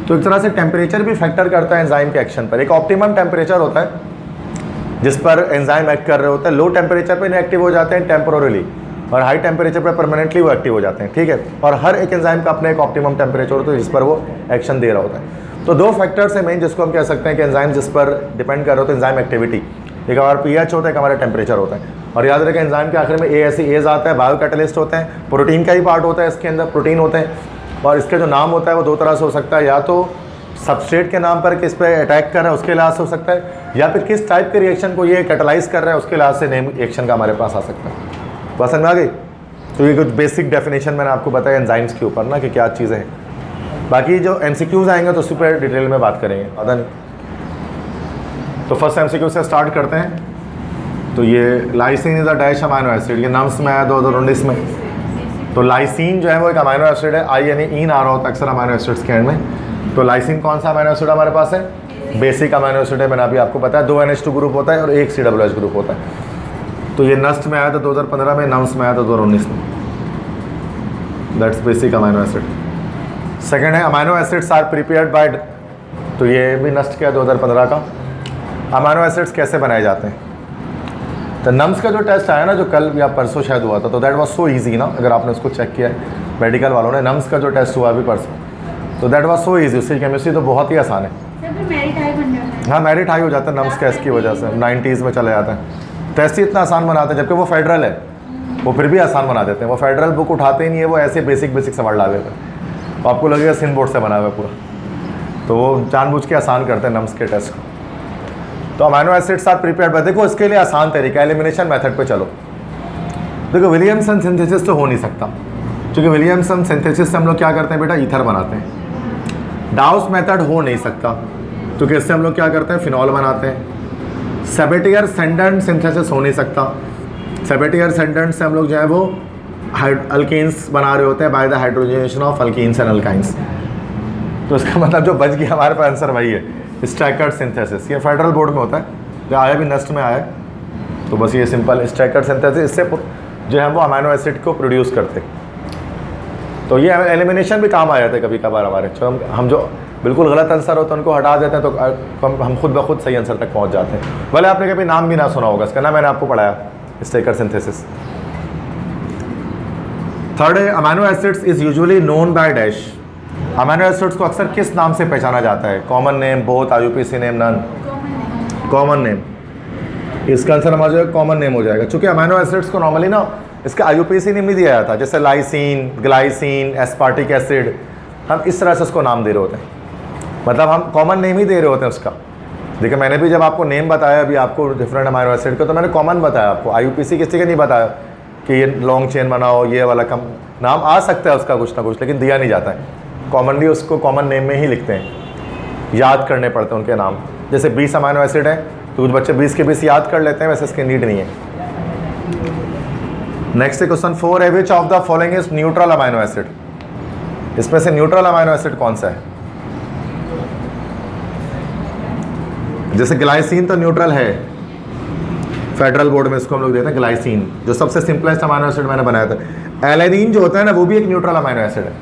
तो एक तरह से टेम्परेचर भी फैक्टर करता है एंजाइम के एक्शन पर। एक ऑप्टिमम टेम्परेचर होता है जिस पर एंजाइम एक्ट कर रहे होते हैं। लो टेम्परेचर पर इनएक्टिव हो जाते हैं टेम्पोरली, और हाई टेम्परेचर पर परमानेंटली वो एक्टिव हो जाते हैं, ठीक है। और हर एक एंजाइम का अपना एक ऑप्टिमम टेम्परेचर होता है जिस पर वो एक्शन दे रहा होता है। तो दो फैक्टर्स हैं मेन जिसको हम कह सकते हैं कि एंजाइम जिस पर डिपेंड कर रहे होते हैं एंजाइम एक्टिविटी। एक हमारा पीएच होता है, एक हमारा टेम्परेचर होता है। और याद रखें एंजाइम के आखिर में एज आता है, बायो कैटलिस्ट होते हैं, प्रोटीन का ही पार्ट होता है, इसके अंदर प्रोटीन होते हैं। और इसके जो नाम होता है वो दो तरह से हो सकता है, या तो सबस्ट्रेट के नाम पर किस पे अटैक कर रहा है उसके लिहाज से हो सकता है, या फिर किस टाइप के रिएक्शन को ये कैटलाइज कर रहा है उसके लिहाज से नेम रिएक्शन का हमारे पास आ सकता है। पसंद में आ गई? तो ये कुछ बेसिक डेफिनेशन मैंने आपको बताया एंजाइम्स के ऊपर ना कि क्या चीज़ें हैं। बाकी जो एमसीक्यूज़ आएंगे तो उस पर डिटेल में बात करेंगे, आधा नहीं। तो फर्स्ट एमसीक्यू से स्टार्ट करते हैं। तो ये lysine is a dash amino acid, ये नाम्स में आया 2019 में। तो लाइसिन जो है वो एक अमाइनो एसिड है, आई यानी इन आ रहा होता है अक्सर अमाइनो एसिड्स के एंड में। तो लाइसिन कौन सा अमाइनो एसिड हमारे पास है, बेसिक अमाइनो एसिड है। मैंने अभी आपको बताया 2 NH2 ग्रुप होता है और 1 COOH ग्रुप होता है। तो ये नस्ट में आया था 2015 में, नम्स में आया था 2019 में। That's basic amino acid. Second है amino acids are prepared by, तो ये भी नस्ट किया 2015 का। अमाइनो एसिड्स कैसे बनाए जाते हैं, तो नम्स का जो टेस्ट आया ना जो कल या परसों शायद हुआ था, तो दैट वाज सो इजी ना, अगर आपने उसको चेक किया है मेडिकल वालों ने, नम्स का जो टेस्ट हुआ अभी परसों, तो दैट वाज सो इजी। उसकी केमिस्ट्री तो बहुत ही आसान है। हाँ मेरिट हाई हो जाता है नम्स कैस की वजह से, 90s में चले जाता है। टेस्ट ही इतना आसान बनाते हैं, जबकि वो फेडरल है, वो फिर भी आसान बना देते हैं। वो फेडरल बुक उठाते ही नहीं है, वो ऐसे बेसिक सवाल डाल देते हैं, तो आपको लगेगा सिंध बोर्ड से बना हुआ है पूरा। तो वो जानबूझ के आसान करते हैं नम्स के टेस्ट को। तो amino acids are prepared by, देखो इसके लिए आसान तरीका एलिमिनेशन मेथड पे चलो। देखो विलियमसन सिंथेसिस तो हो नहीं सकता, क्योंकि विलियमसन सिंथेसिस से हम लोग क्या करते हैं बेटा, ईथर बनाते हैं। डाउस मेथड हो नहीं सकता, क्योंकि इससे हम लोग क्या करते हैं, फिनॉल बनाते हैं। सेबेटियर सेंडेंट सिंथेसिस हो नहीं सकता, सेबेटियर सेंडेंट से हम लोग जो है वो अल्कीन्स बना रहे होते हैं by the hydrogenation of alkenes and alkynes. तो इसका मतलब जो बच गया हमारे पास आंसर वही है, स्टैकर्ड सिंथेसिस। ये फेडरल बोर्ड में होता है, जो आया भी नेक्स्ट में आया, तो बस ये सिंपल स्टैकर्ड सिंथेसिस, इससे जो है वो अमीनो एसिड को प्रोड्यूस करते। तो ये एलिमिनेशन भी काम आ जाते हैं कभी कभार हमारे, जो हम जो बिल्कुल गलत आंसर होता है उनको हटा देते हैं, तो हम खुद ब खुद सही आंसर तक पहुंच जाते हैं। भले आपने कभी नाम भी ना सुना होगा इसका, ना मैंने आपको पढ़ाया, स्टैकर्ड सिंथेसिस। थर्ड है amino acids is usually known by dash. Amino acids को अक्सर किस नाम से पहचाना जाता है? Common name, both, IUPAC name, none? Common name. इसका आंसर हमारा जो है कॉमन नेम हो जाएगा, क्योंकि अमीनो एसिड्स को नॉर्मली ना इसका IUPAC नेम नहीं दिया जाता, जैसे लाइसिन, ग्लाइसिन, एस्पार्टिक एसिड, हम इस तरह से उसको नाम दे रहे होते हैं, मतलब हम कॉमन नेम ही दे रहे होते हैं उसका। देखिए मैंने भी जब आपको नेम बताया अभी आपको डिफरेंट अमीनो एसिड का, तो मैंने कॉमन बताया आपको, IUPAC किसी का नहीं बताया कि ये लॉन्ग चेन बनाओ, ये वाला कम नाम आ सकता है उसका कुछ ना कुछ, लेकिन दिया नहीं जाता है। कॉमनली उसको कॉमन नेम में ही लिखते हैं, याद करने पड़ते हैं उनके नाम। जैसे 20 अमीनो एसिड है तो कुछ बच्चे 20 के 20 याद कर लेते हैं, वैसे इसकी नीड नहीं है। नेक्स्ट क्वेश्चन 4 है, which of the following is neutral amino acid? इसमें से न्यूट्रल अमीनो एसिड कौन सा है? जैसे ग्लाइसिन तो न्यूट्रल है, फेडरल बोर्ड में इसको हम लोग देते हैं ग्लाइसिन, जो सबसे सिंपलेस्ट अमीनो एसिड मैंने बनाया था। एलेनिन जो होता है ना, वो भी एक न्यूट्रल अमीनो एसिड है।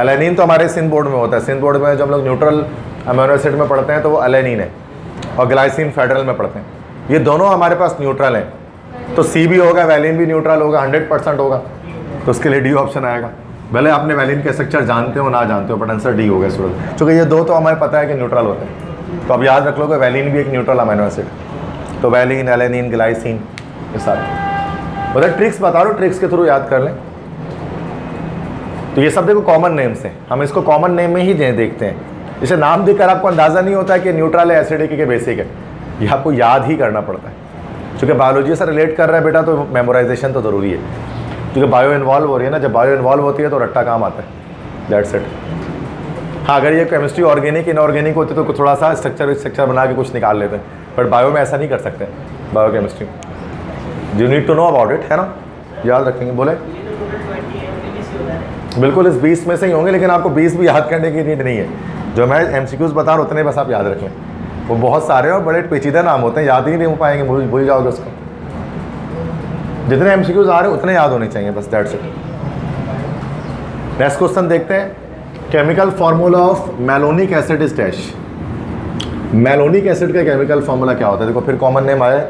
एलेनिन तो हमारे सिंध बोर्ड में होता है, सिंध बोर्ड में जब हम लोग न्यूट्रल अमीनो एसिड में पढ़ते हैं तो वो एलेनिन है, और ग्लाइसिन फेडरल में पढ़ते हैं। ये दोनों हमारे पास न्यूट्रल हैं, तो सी भी होगा, वैलिन भी न्यूट्रल होगा, 100% होगा, तो उसके लिए डी ऑप्शन आएगा। भले आपने वैलिन के स्ट्रक्चर जानते हो ना जानते हो, बट आंसर डी होगा स्टूडेंट, क्योंकि ये दो तो हमें पता है कि न्यूट्रल होते हैं। तो अब याद रख लो कि वैलिन भी एक न्यूट्रल अमीनो एसिड, तो वैलिन, एलेनिन, ग्लाइसिन, ये सारे। मतलब ट्रिक्स बता रहा हूँ, ट्रिक्स के थ्रू याद कर लें। तो ये सब देखो कॉमन नेम से, हम इसको कॉमन नेम में ही देखते हैं। इसे नाम देखकर आपको अंदाज़ा नहीं होता है कि न्यूट्रल है, एसिडिक है, बेसिक है, ये आपको याद ही करना पड़ता है। क्योंकि बायोलॉजी से रिलेट कर रहा है बेटा, तो मेमोराइजेशन तो ज़रूरी है, क्योंकि बायो इन्वॉल्व हो रही है ना। जब बायो इन्वॉल्व होती है तो रट्टा काम आता है, दैट्स इट। हाँ, अगर ये केमिस्ट्री ऑर्गेनिक इनऑर्गेनिक होती तो थोड़ा सा स्ट्रक्चर बना के कुछ निकाल लेते हैं, बट बायो में ऐसा नहीं कर सकते। Bio chemistry you need to know about it, है ना, याद रखेंगे। बोले बिल्कुल इस 20 में से ही होंगे, लेकिन आपको 20 भी याद करने की नीड नहीं है। जो मैं MCQs बता रहा हूँ उतने बस आप याद रख लें, वो बहुत सारे और बड़े पेचीदा नाम होते हैं, याद ही नहीं हो पाएंगे, भूल जाओगे उसको। जितने MCQs आ रहे हैं उतने याद होने चाहिए, बस दैट्स इट। नेक्स्ट क्वेश्चन देखते हैं, chemical formula of malonic acid is dash. Malonic acid का केमिकल फार्मूला क्या होता है? देखो फिर कॉमन नेम आया,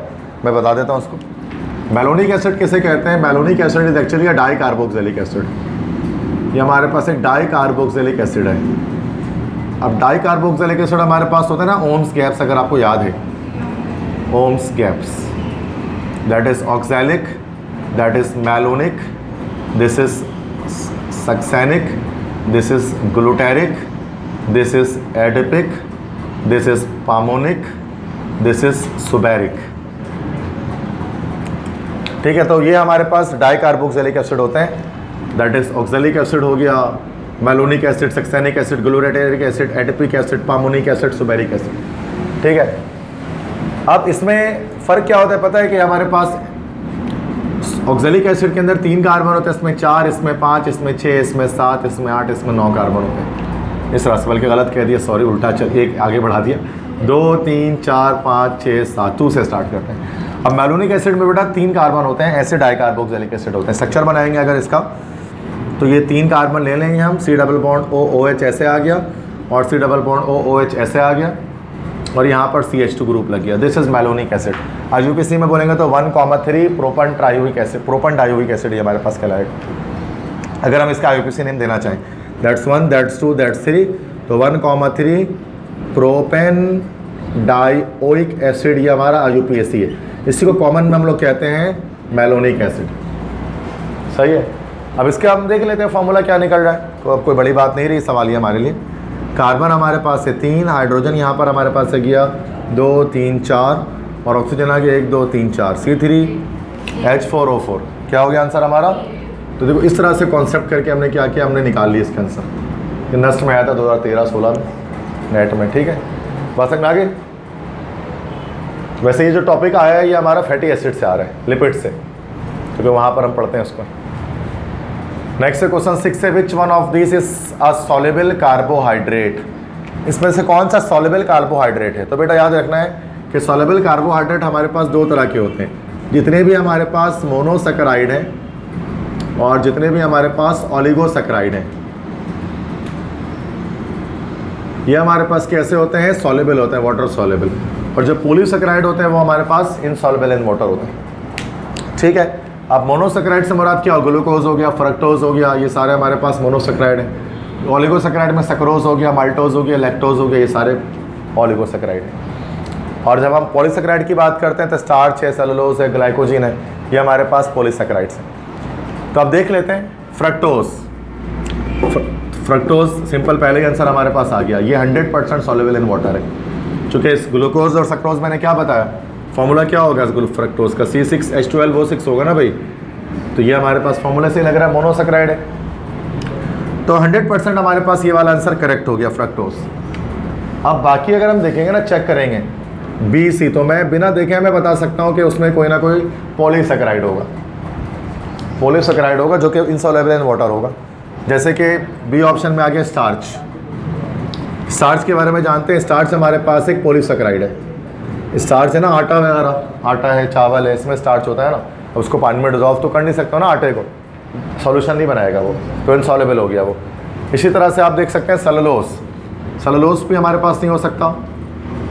मैं बता देता हूँ उसको। मैलोनिक एसिड किसे कहते हैं? Malonic acid is actually a di carboxylic acid. ये हमारे पास एक डाई कार्बोक्सिलिक एसिड है। अब डाई कार्बोक्सिलिक एसिड हमारे पास होता है ना ओम्स गैप्स, अगर आपको याद है, oms gaps, that is oxalic, that is malonic, this is succinic, this is glutaric, this is adipic, this is pimelic, this is suberic. ठीक है, तो ये हमारे पास डाई कार्बोक्सिलिक एसिड होते हैं, दैट इज ऑक्सैलिक एसिड हो गया, malonic acid, succinic acid, glutaric acid, adipic acid, pimelic acid, suberic acid. ठीक है, अब इसमें फ़र्क क्या होता है पता है कि हमारे पास ऑक्सैलिक एसिड के अंदर 3 कार्बन होते हैं, इसमें 4, इसमें 5, इसमें 6, इसमें 7, इसमें 8, इसमें 9 कार्बन होते हैं। इस रस बल्कि गलत कह दिया, सॉरी, उल्टा चल एक आगे बढ़ा दिया। 2, 3, 4, 5, 6, 7 2 से स्टार्ट करते हैं। अब मैलोनिक एसिड में बेटा 3 कार्बन होते हैं, ऐसे डाई कार्बोक्सिलिक एसिड होते हैं। स्ट्रक्चर बनाएंगे अगर इसका, तो ये 3 कार्बन ले लेंगे हम, C डबल बॉन्ड OOH ऐसे आ गया, और C डबल बॉन्ड OOH ऐसे आ गया, और यहाँ पर CH2 ग्रुप लग गया। This is malonic acid. IUPAC में बोलेंगे तो 1,3 प्रोपन ट्रायोइक एसिड, प्रोपन डायोइक एसिड ये हमारे पास कहलाएगा, अगर हम इसका IUPAC नेम देना चाहें। दैट्स 1, दैट्स 2, दैट्स 3, तो 1,3 प्रोपेन डाइओइक एसिड, ये हमारा IUPAC है। इसी को कॉमन में हम लोग कहते हैं मैलोनिक एसिड। सही है। अब इसके हम देख लेते हैं फॉर्मूला क्या निकल रहा है। तो अब कोई बड़ी बात नहीं रही सवाल ये हमारे लिए। कार्बन हमारे पास है 3, हाइड्रोजन यहाँ पर हमारे पास है गया 2 3 4 और ऑक्सीजन आ गया 1 2 3 4 C3H4O4। क्या हो गया आंसर हमारा? तो देखो इस तरह से कॉन्सेप्ट करके हमने क्या किया, हमने निकाल लिया इसका आंसर। ये नस्ट में आया था 2013-16 में नेट में। ठीक है, बात समझ में आ गई। वैसे ये जो टॉपिक आया है ये हमारा फैटी एसिड से आ रहा है, लिपिड से, क्योंकि वहाँ पर हम पढ़ते हैं उसको। नेक्स्ट क्वेश्चन 6 है, विच one of this is a soluble carbohydrate. इसमें से कौन सा सॉल्युबल कार्बोहाइड्रेट है? तो बेटा याद रखना है कि सॉल्युबल कार्बोहाइड्रेट हमारे पास दो तरह के होते हैं। जितने भी हमारे पास मोनोसैकेराइड हैं और जितने भी हमारे पास ओलिगोसैकेराइड हैं, ये हमारे पास कैसे होते हैं? सॉल्युबल होते हैं, वाटर सॉल्युबल। और जो पॉलीसैकेराइड होते हैं वो हमारे पास इनसॉल्युबल इन वाटर होते हैं। ठीक है। अब मोनोसैकेराइड से मुराद क्या हो? ग्लूकोज हो गया, फ्रक्टोज हो गया, ये सारे हमारे पास मोनोसैकेराइड हैं। ओलिगोसैकेराइड में सक्रोज हो गया, माल्टोज हो गया, लैक्टोज हो गया, ये सारे ओलिगोसैकेराइड हैं। और जब हम पॉलीसैकेराइड की बात करते हैं तो स्टार्च है, सेलुलोज है, ग्लाइकोजिन है, ये हमारे पास पॉलीसैकेराइड्स हैं। तो अब देख लेते हैं फ्रक्टोज। फ्रक्टोज सिंपल पहले ही आंसर हमारे पास आ गया, ये 100% सॉल्युबल इन वाटर है। चूँकि इस ग्लूकोज और सक्रोज मैंने क्या बताया, फॉर्मूला क्या होगा फ्रक्टोज का? C6H12O6 होगा ना भाई। तो ये हमारे पास फॉर्मूला से लग रहा है मोनोसैकेराइड है। तो 100% हमारे पास ये वाला आंसर करेक्ट हो गया, फ्रक्टोज। अब बाकी अगर हम देखेंगे ना, चेक करेंगे B C, तो मैं बिना देखे मैं बता सकता हूँ कि उसमें कोई ना कोई पॉलीसैकेराइड होगा, पॉलीसैकेराइड होगा जो कि इनसॉल्युबल इन वाटर होगा। जैसे कि B ऑप्शन में आ गया स्टार्च। स्टार्च के बारे में जानते हैं, स्टार्च हमारे पास एक पॉलीसैकेराइड है। स्टार्च है ना, आटा वगैरह, आटा है, चावल है, इसमें स्टार्च होता है ना। उसको पानी में डिजॉल्व तो कर नहीं सकते हो ना आटे को, सॉल्यूशन नहीं बनाएगा वो, तो इनसॉल्युबल हो गया वो। इसी तरह से आप देख सकते हैं सेलुलोज। सेलुलोज भी हमारे पास नहीं हो सकता,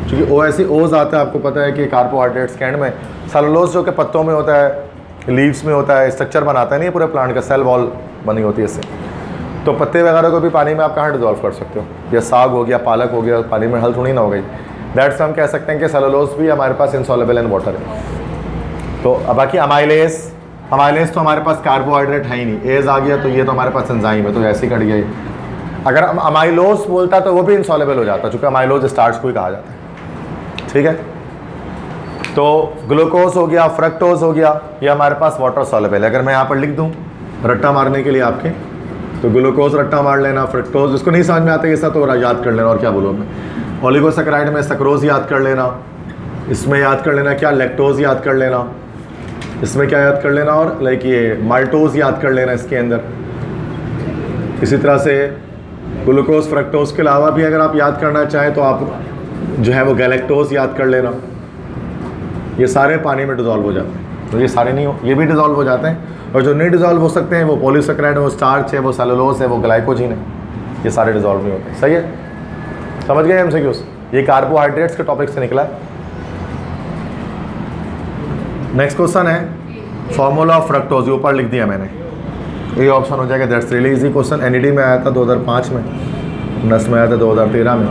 क्योंकि ओ ऐसी ओज आता है, आपको पता है कि कार्बोहाइड्रेट्स के एंड में सेलुलोज जो कि पत्तों में होता है, लीव्स में होता है, स्ट्रक्चर बनाता है नहीं पूरे प्लांट का, सेल वॉल बनी होती है इससे। तो पत्ते वगैरह को भी पानी में आप कहाँ डिजॉल्व कर सकते हो? या साग हो गया, पालक हो गया, पानी में हल थोड़ी ना हो गई। दैट्स हम कह सकते हैं कि सेलुलोज भी हमारे पास इनसॉल्युबल इन वाटर है। तो अब बाकी अमाइलेज, अमाइलेज तो हमारे पास कार्बोहाइड्रेट है ही नहीं, एज आ गया तो ये तो हमारे पास एंजाइम है, तो ऐसे ही कट गया। अगर अमाइलोज बोलता तो वो भी इनसॉल्युबल हो जाता, चूँकि अमाइलोज स्टार्च को ही कहा जाता है। ठीक है। तो ग्लूकोज हो गया, फ्रक्टोज हो गया, ये हमारे पास वाटर सॉल्युबल है। अगर मैं यहाँ पर लिख दूँ रट्टा मारने के लिए आपके, तो ग्लूकोज रट्टा मार लेना, फ्रक्टोज इसको नहीं समझ में आता ऐसा तो याद कर लेना, और क्या बोलूँ मैं। ओलिगोसैकेराइड में सक्रोज याद कर लेना, इसमें याद कर लेना क्या, लैक्टोज याद कर लेना, इसमें क्या याद कर लेना, और लाइक ये माल्टोज याद कर लेना इसके अंदर। इसी तरह से ग्लूकोज फ्रक्टोज के अलावा भी अगर आप याद करना चाहें तो आप जो है वो गैलेक्टोज याद कर लेना। ये सारे पानी में डिजॉल्व हो जाते हैं, तो ये सारे नहीं हो, ये भी डिजॉल्व हो जाते हैं। और जो नहीं डिजॉल्व हो सकते हैं वो पॉलीसैकेराइड है, वो स्टार्च है, वो सेलुलोज है, वो ग्लाइकोजिन है, ये सारे डिजॉल्व नहीं होते। सही है, समझ गए MCQs? ये कार्बोहाइड्रेट्स के टॉपिक से निकला है। नेक्स्ट क्वेश्चन है फॉर्मूला ऑफ फ्रक्टोज, ऊपर लिख दिया मैंने, ये ऑप्शन हो जाएगा। That's really easy question. NED में आया था 2005 में, NUS में आया था 2013 में।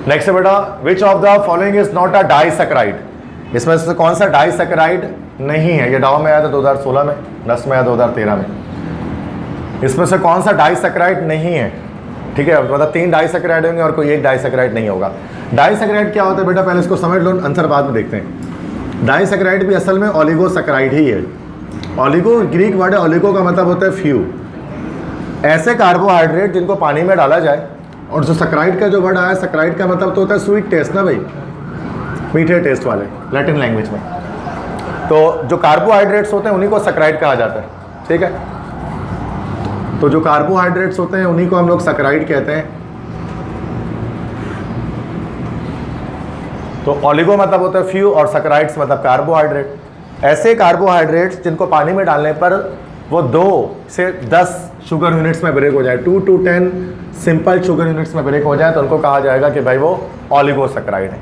नेक्स्ट है बेटा, विच of the following is not a disaccharide. इसमें से कौन सा डाइसैकेराइड नहीं है? ये डाउ में आया था 2016 में, NUS में आया 2013 में। इसमें से कौन सा डाइसैकेराइड नहीं है? ठीक है, मतलब 3 डाइसैकेराइड होंगे और कोई एक डाइसैकेराइड नहीं होगा। डाइसैकेराइड क्या होता है बेटा, पहले इसको समझ लो, आंसर बाद में देखते हैं। डाइसैकेराइड भी असल में ओलिगोसैकेराइड ही है। ओलिगो ग्रीक वर्ड है, ओलिगो का मतलब होता है फ्यू। ऐसे कार्बोहाइड्रेट जिनको पानी में डाला जाए, और जो सैकेराइड का जो वर्ड आया, सैकेराइड का मतलब तो होता है स्वीट टेस्ट ना भाई, मीठे टेस्ट वाले, लैटिन लैंग्वेज में। तो जो कार्बोहाइड्रेट्स होते हैं उन्हीं को सैकेराइड कहा जाता है। ठीक है, तो जो कार्बोहाइड्रेट्स होते हैं उन्हीं को हम लोग सैकेराइड कहते हैं। तो ओलिगो मतलब होता है फ्यू और सैकेराइड्स मतलब कार्बोहाइड्रेट। ऐसे कार्बोहाइड्रेट्स जिनको पानी में डालने पर वो 2 से 10 शुगर यूनिट्स में ब्रेक हो जाए, 2 to 10 सिंपल शुगर यूनिट्स में ब्रेक हो जाए, तो उनको कहा जाएगा कि भाई वो ओलिगोसैकेराइड है।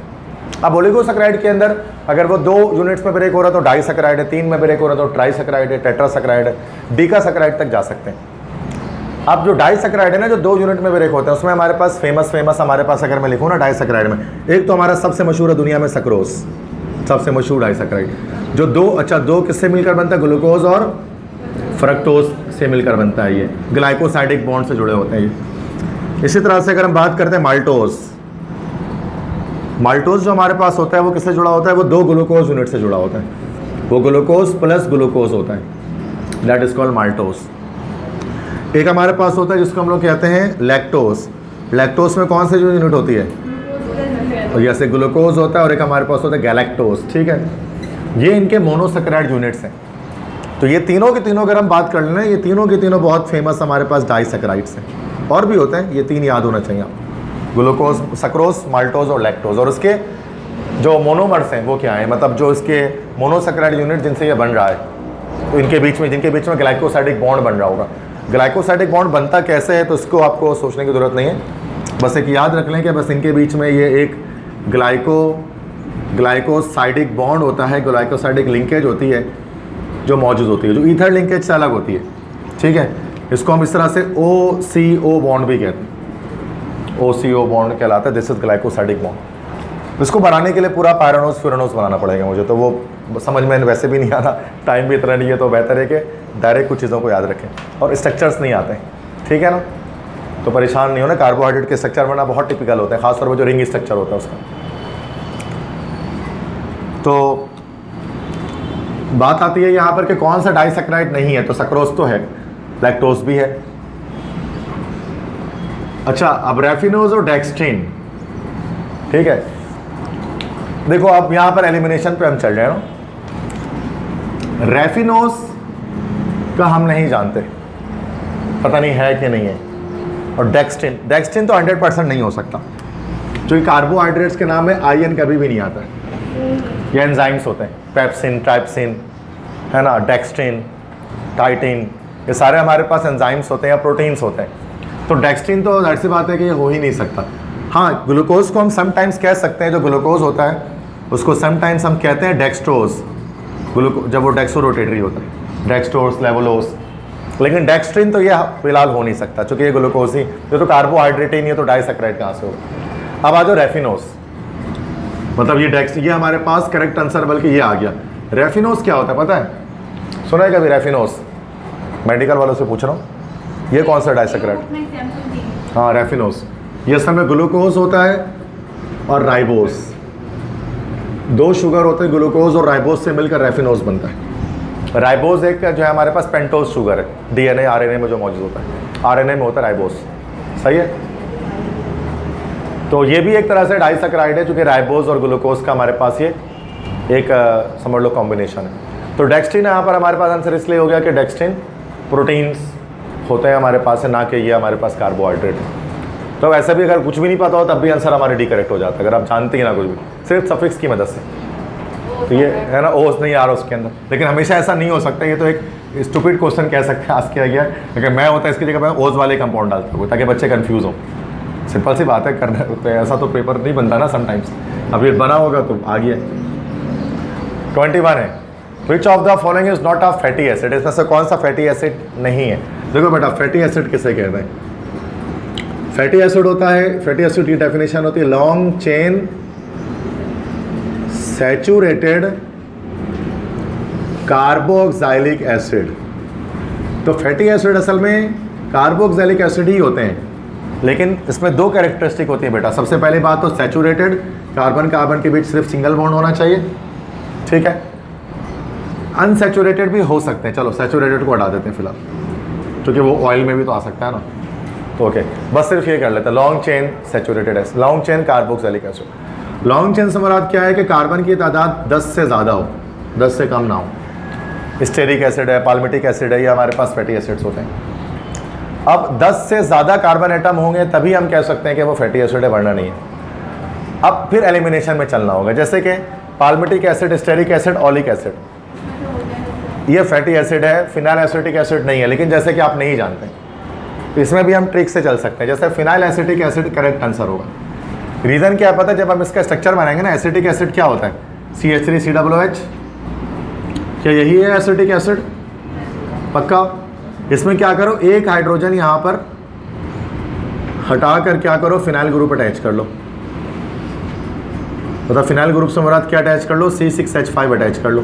अब ओलिगोसैकेराइड के अंदर अगर वो 2 यूनिट्स में ब्रेक हो रहा है तो डाइसैकेराइड है, 3 में ब्रेक हो रहा है तो ट्राइसैकेराइड है, टेट्रासैकेराइड है, डीकासैकेराइड तक जा सकते हैं। अब जो डाइसैकेराइड है ना, जो 2 यूनिट में ब्रेक होते हैं, उसमें हमारे पास फेमस हमारे पास अगर मैं लिखूँ ना डाइसैकेराइड में, एक तो हमारा सबसे मशहूर है दुनिया में सक्रोज, सबसे मशहूर डाइसैकेराइड, जो दो किससे मिलकर बनता है, ग्लूकोज और फ्रक्टोज से मिलकर बनता है। ये ग्लाइकोसाइडिक बॉन्ड से जुड़े होते हैं ये। इसी तरह से अगर हम बात करते हैं माल्टोज जो हमारे पास होता है वो किससे जुड़ा होता है, वो 2 ग्लूकोज यूनिट से जुड़ा होता है, वो ग्लूकोज प्लस ग्लूकोज होता है, दैट इज कॉल्ड माल्टोज। एक हमारे पास होता है जिसको हम लोग कहते हैं लैक्टोज में कौन सी जो यूनिट होती है, और जैसे ग्लूकोज होता है, और एक हमारे पास होता है गैलेक्टोज, ठीक है। ये इनके मोनोसैकेराइड यूनिट्स हैं। तो ये तीनों के तीनों अगर हम बात कर लें, ये तीनों के तीनों बहुत फेमस हमारे पास डाइसैकेराइड्स हैं, और भी होते हैं, ये 3 याद होना चाहिए, ग्लूकोज, सक्रोज, माल्टोज और लैक्टोज। और उसके जो मोनोमर्स हैं वो क्या है, मतलब जो इसके मोनोसैकेराइड यूनिट जिनसे ये बन रहा है, तो इनके बीच में जिनके बीच में ग्लाइकोसाइडिक बॉन्ड बन रहा होगा। ग्लाइकोसाइडिक बॉन्ड बनता कैसे है, तो इसको आपको सोचने की ज़रूरत नहीं है, बस एक याद रख लें कि बस इनके बीच में ये एक ग्लाइकोसाइडिक बॉन्ड होता है, ग्लाइकोसाइडिक लिंकेज होती है जो मौजूद होती है, जो ईथर लिंकेज से अलग होती है, ठीक है। इसको हम इस तरह से OCO बॉन्ड भी कहते हैं, OCO बॉन्ड कहलाता है, दिस इज ग्लाइकोसाइडिक बॉन्ड। इसको बनाने के लिए पूरा पायरानोस फ्यूरानोस बनाना पड़ेगा मुझे, तो वो समझ में वैसे भी नहीं आना, टाइम भी इतना नहीं है, तो बेहतर है कि डायरेक्ट कुछ चीज़ों को याद रखें, और स्ट्रक्चर्स नहीं आते हैं, ठीक है ना, तो परेशान नहीं होना। कार्बोहाइड्रेट के स्ट्रक्चर बनना बहुत टिपिकल होते हैं, खासतौर पर जो रिंग स्ट्रक्चर होता है उसका। तो बात आती है यहाँ पर कि कौन सा डाइसैकेराइड नहीं है, तो सक्रोज तो है, लैक्टोज भी है। अच्छा, अब रैफिनोज और डेक्स्ट्रिन, ठीक है। देखो अब यहाँ पर एलिमिनेशन पे हम चल रहे हैं ना, रैफिनोज का हम नहीं जानते, पता नहीं है कि नहीं है, और डेक्स्ट्रिन तो 100% नहीं हो सकता, क्योंकि कार्बोहाइड्रेट्स के नाम में आयन कभी भी नहीं आता है। ये एंजाइम्स होते हैं, पेप्सिन, ट्राइप्सिन, है ना, डेक्स्ट्रिन, टाइटिन, ये सारे हमारे पास एंजाइम्स होते हैं या प्रोटीन्स होते हैं। तो डेक्स्ट्रिन तो जाहिर सी बात है कि ये हो ही नहीं सकता। हाँ, ग्लूकोज को हम समटाइम्स कह सकते हैं, जो ग्लूकोज होता है उसको समटाइम्स हम कहते हैं डेक्सट्रोज, जब वो डेक्सो रोटेटरी होता है, डेक्सट्रोज, लेवोलोस, लेकिन डेक्स्ट्रिन तो ये फिलहाल हो नहीं सकता, क्योंकि ये ग्लूकोज ही, ये तो कार्बोहाइड्रेट ही नहीं है, तो डाइसैकेराइड कहाँ से होगा। अब आ जाओ रैफिनोज, मतलब ये हमारे पास करेक्ट आंसर, बल्कि ये आ गया। रैफिनोज क्या होता है पता है, सुना है कभी रैफिनोज, मेडिकल वालों से पूछ रहा हूँ, ये कौन सा डाइसैकेराइड, हाँ रैफिनोज, ये असल में ग्लूकोज होता है और राइबोज, 2 शुगर होते हैं, ग्लूकोज और राइबोज से मिलकर रैफिनोज बनता है। राइबोज एक जो है हमारे पास पेंटोज शुगर है, DNA RNA में जो मौजूद होता है, RNA में होता है राइबोज, सही है। तो ये भी एक तरह से डाइसैकेराइड है, चूँकि राइबोज और ग्लूकोज का हमारे पास ये एक समझ लो कॉम्बिनेशन है। तो डेक्स्ट्रिन यहाँ पर हमारे पास आंसर इसलिए हो गया कि डेक्स्ट्रिन प्रोटीन्स होते हैं हमारे पास है, ना कि ये हमारे पास कार्बोहाइड्रेट है। तो वैसे भी अगर कुछ भी नहीं पता हो तब भी आंसर हमारे डी करेक्ट हो जाता है, अगर आप जानते हैं ना कुछ भी, सिर्फ सफिक्स की मदद से। तो ये है ना, ओस नहीं आ रहा उसके अंदर, लेकिन हमेशा ऐसा नहीं हो सकता, ये तो एक स्टूपिड क्वेश्चन कह सकते हैं, आज किया गया है, लेकिन मैं होता है इसकी जगह मैं ओस वाले कंपाउंड डालता हूँ ताकि बच्चे कन्फ्यूज़ हों। सिंपल सी बात है, करना तो ऐसा तो पेपर नहीं बनता ना समटाइम्स, अब ये बना होगा तो आ गया। 21 है, which of the following is not a fatty acid, इसमें से कौन सा फैटी एसिड नहीं है। देखो बेटा, फैटी एसिड किसे कहते हैं, फैटी एसिड होता है, फैटी एसिड की डेफिनेशन होती है long chain saturated carboxylic acid. तो फैटी एसिड असल में कार्बोक्सिलिक एसिड ही होते हैं, लेकिन इसमें 2 कैरेक्टरिस्टिक होती है बेटा। सबसे पहली बात तो सैचुरेटेड, कार्बन कार्बन के बीच सिर्फ सिंगल बॉन्ड होना चाहिए, ठीक है। अनसैचुरेटेड भी हो सकते हैं, चलो सैचुरेटेड को हटा देते हैं फिलहाल, क्योंकि वो ऑयल में भी तो आ सकता है ना, तो ओके, बस सिर्फ ये कर लेते हैं long chain saturated acid, long chain carboxylic acid. Long chain से मुराद क्या है कि कार्बन की तादाद 10 से ज़्यादा हो, 10 से कम ना हो। स्टेरिक एसिड है, पाल्मिटिक एसिड है, ये हमारे पास फैटी एसिड्स होते हैं। अब 10 से ज़्यादा कार्बन एटम होंगे तभी हम कह सकते हैं कि वो फैटी एसिड है, वरना नहीं है। अब फिर एलिमिनेशन में चलना होगा, जैसे कि palmitic acid, stearic acid, oleic acid, ये फैटी एसिड है, फिनाइल एसिटिक एसिड नहीं है, लेकिन जैसे कि आप नहीं जानते, तो इसमें भी हम ट्रिक से चल सकते हैं। जैसे phenyl acetic acid correct answer होगा। रीज़न क्या है पता है, जब हम इसका स्ट्रक्चर बनाएंगे ना, एसिटिक एसिड क्या होता है, CH3COOH, क्या यही है एसिटिक एसिड, पक्का, इसमें क्या करो, एक हाइड्रोजन यहाँ पर हटा कर क्या करो, फिनाइल ग्रुप अटैच कर लो। मतलब फिनाइल ग्रुप से मुराद क्या अटैच कर लो, C6H5 अटैच कर लो।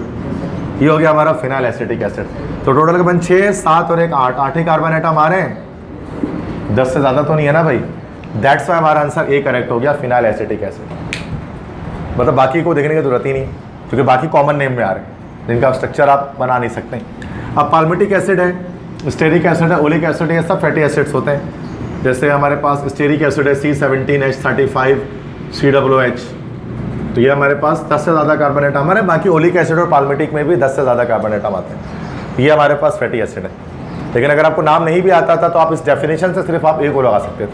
ये हो गया हमारा फिनाइल एसिटिक एसिड। तो टोटल के बन 6, 7 और एक 8, 8 ही कार्बन एटम आ रहे हैं, 10 से ज़्यादा तो नहीं है ना भाई। दैट्स वाई हमारा आंसर ए करेक्ट हो गया, फिनाइल एसिटिक एसिड। मतलब बाकी को देखने की जरूरत ही नहीं, क्योंकि बाकी कॉमन नेम में आ रहे हैं जिनका स्ट्रक्चर आप बना नहीं सकते। अब पाल्मिटिक एसिड है, स्टेरिक एसिड है, ओलिक एसिड है, ये सब फैटी एसिड्स होते हैं। जैसे हमारे पास स्टेरिक एसिड है C17H35 COOH, तो ये हमारे पास 10 से ज़्यादा कार्बन एटम है। बाकी ओलिक एसिड और पाल्मिटिक में भी 10 से ज़्यादा कार्बन एटम आते हैं। ये हमारे पास फैटी एसिड है। लेकिन अगर आपको नाम नहीं भी आता था तो आप इस डेफिनेशन से सिर्फ आप ए को लगा सकते थे,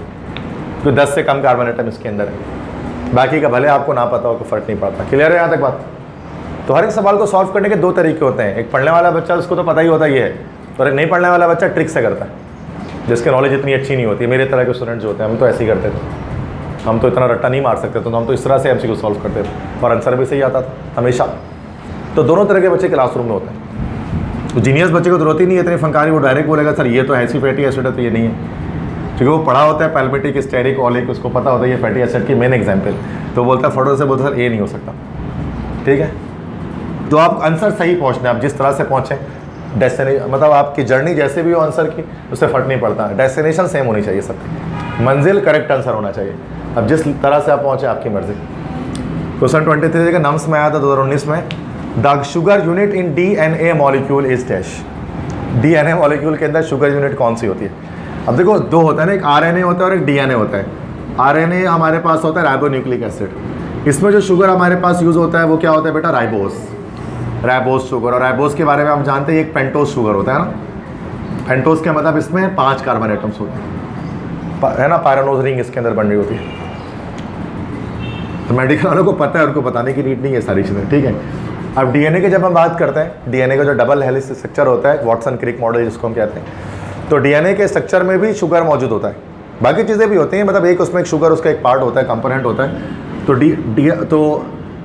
तो 10 से कम कार्बन एटम इसके अंदर है। बाकी का भले आपको ना पता हो तो फर्क नहीं पड़ता। क्लियर है यहाँ तक बात? तो हर एक सवाल को सॉल्व करने के 2 तरीके होते हैं। एक पढ़ने वाला बच्चा, उसको तो पता ही होता ही है, और एक नहीं पढ़ने वाला बच्चा ट्रिक से करता है, जिसकी नॉलेज इतनी अच्छी नहीं होती। मेरे तरह के स्टूडेंट जो होते हैं, हम तो ऐसे ही करते थे। हम तो इतना रट्टा नहीं मार सकते, तो हम तो इस तरह से एमसीक्यू सॉल्व करते थे और आंसर भी सही आता था हमेशा। तो दोनों तरह के बच्चे क्लासरूम में होते हैं। तो जीनियस बच्चे को जरूरत ही नहीं है इतनी फंकारी, वो डायरेक्ट बोलेगा सर ये तो ऐसी फैटी एसिड है, तो ये नहीं है, क्योंकि वो पढ़ा होता है पैल्मिटिक, स्टेरिक, ओलिक, उसको पता होता है ये फैटी एसिड की मेन एग्जाम्पल। तो बोलता है फोटो से, बोलता सर ये नहीं हो सकता। ठीक है, तो आप आंसर सही पहुँचना, आप जिस तरह से पहुँचें, डेस्टिनेशन मतलब आपकी जर्नी जैसे भी हो आंसर की, उससे फर्क नहीं पड़ता। डेस्टिनेशन सेम होनी चाहिए सबकी, मंजिल करेक्ट आंसर होना चाहिए। अब जिस तरह से आप पहुँचे आपकी मर्जी। क्वेश्चन 23 के नम्स में आया था 2019 में, the sugar unit in DNA molecule is dash. DNA molecule के अंदर शुगर यूनिट कौन सी होती है? अब देखो 2 होता है ना, एक RNA होता है और एक DNA होता है। RNA हमारे पास होता है राइबोन्यूक्लिक एसिड। इसमें जो शुगर हमारे पास यूज़ होता है वो क्या होता है बेटा? Ribose sugar. और राइबोस के बारे में आप जानते हैं, एक पेंटोस शुगर होता है ना। पेंटोस के मतलब इसमें 5 कार्बन एटम्स होते हैं, है ना। पायरानोज रिंग इसके अंदर बन रही होती है। तो मेडिकल वालों को पता है, उनको बताने की नीड नहीं है सारी चीज़ें। ठीक है, अब DNA की जब हम बात करते हैं, DNA का जो डबल हेलिक्स स्ट्रक्चर होता है, वाटसन क्रिक मॉडल जिसको हम कहते हैं, तो DNA के स्ट्रक्चर में भी शुगर मौजूद होता है। बाकी चीज़ें भी होती हैं, मतलब एक उसमें एक शुगर उसका एक पार्ट होता है, कंपोनेंट होता है। तो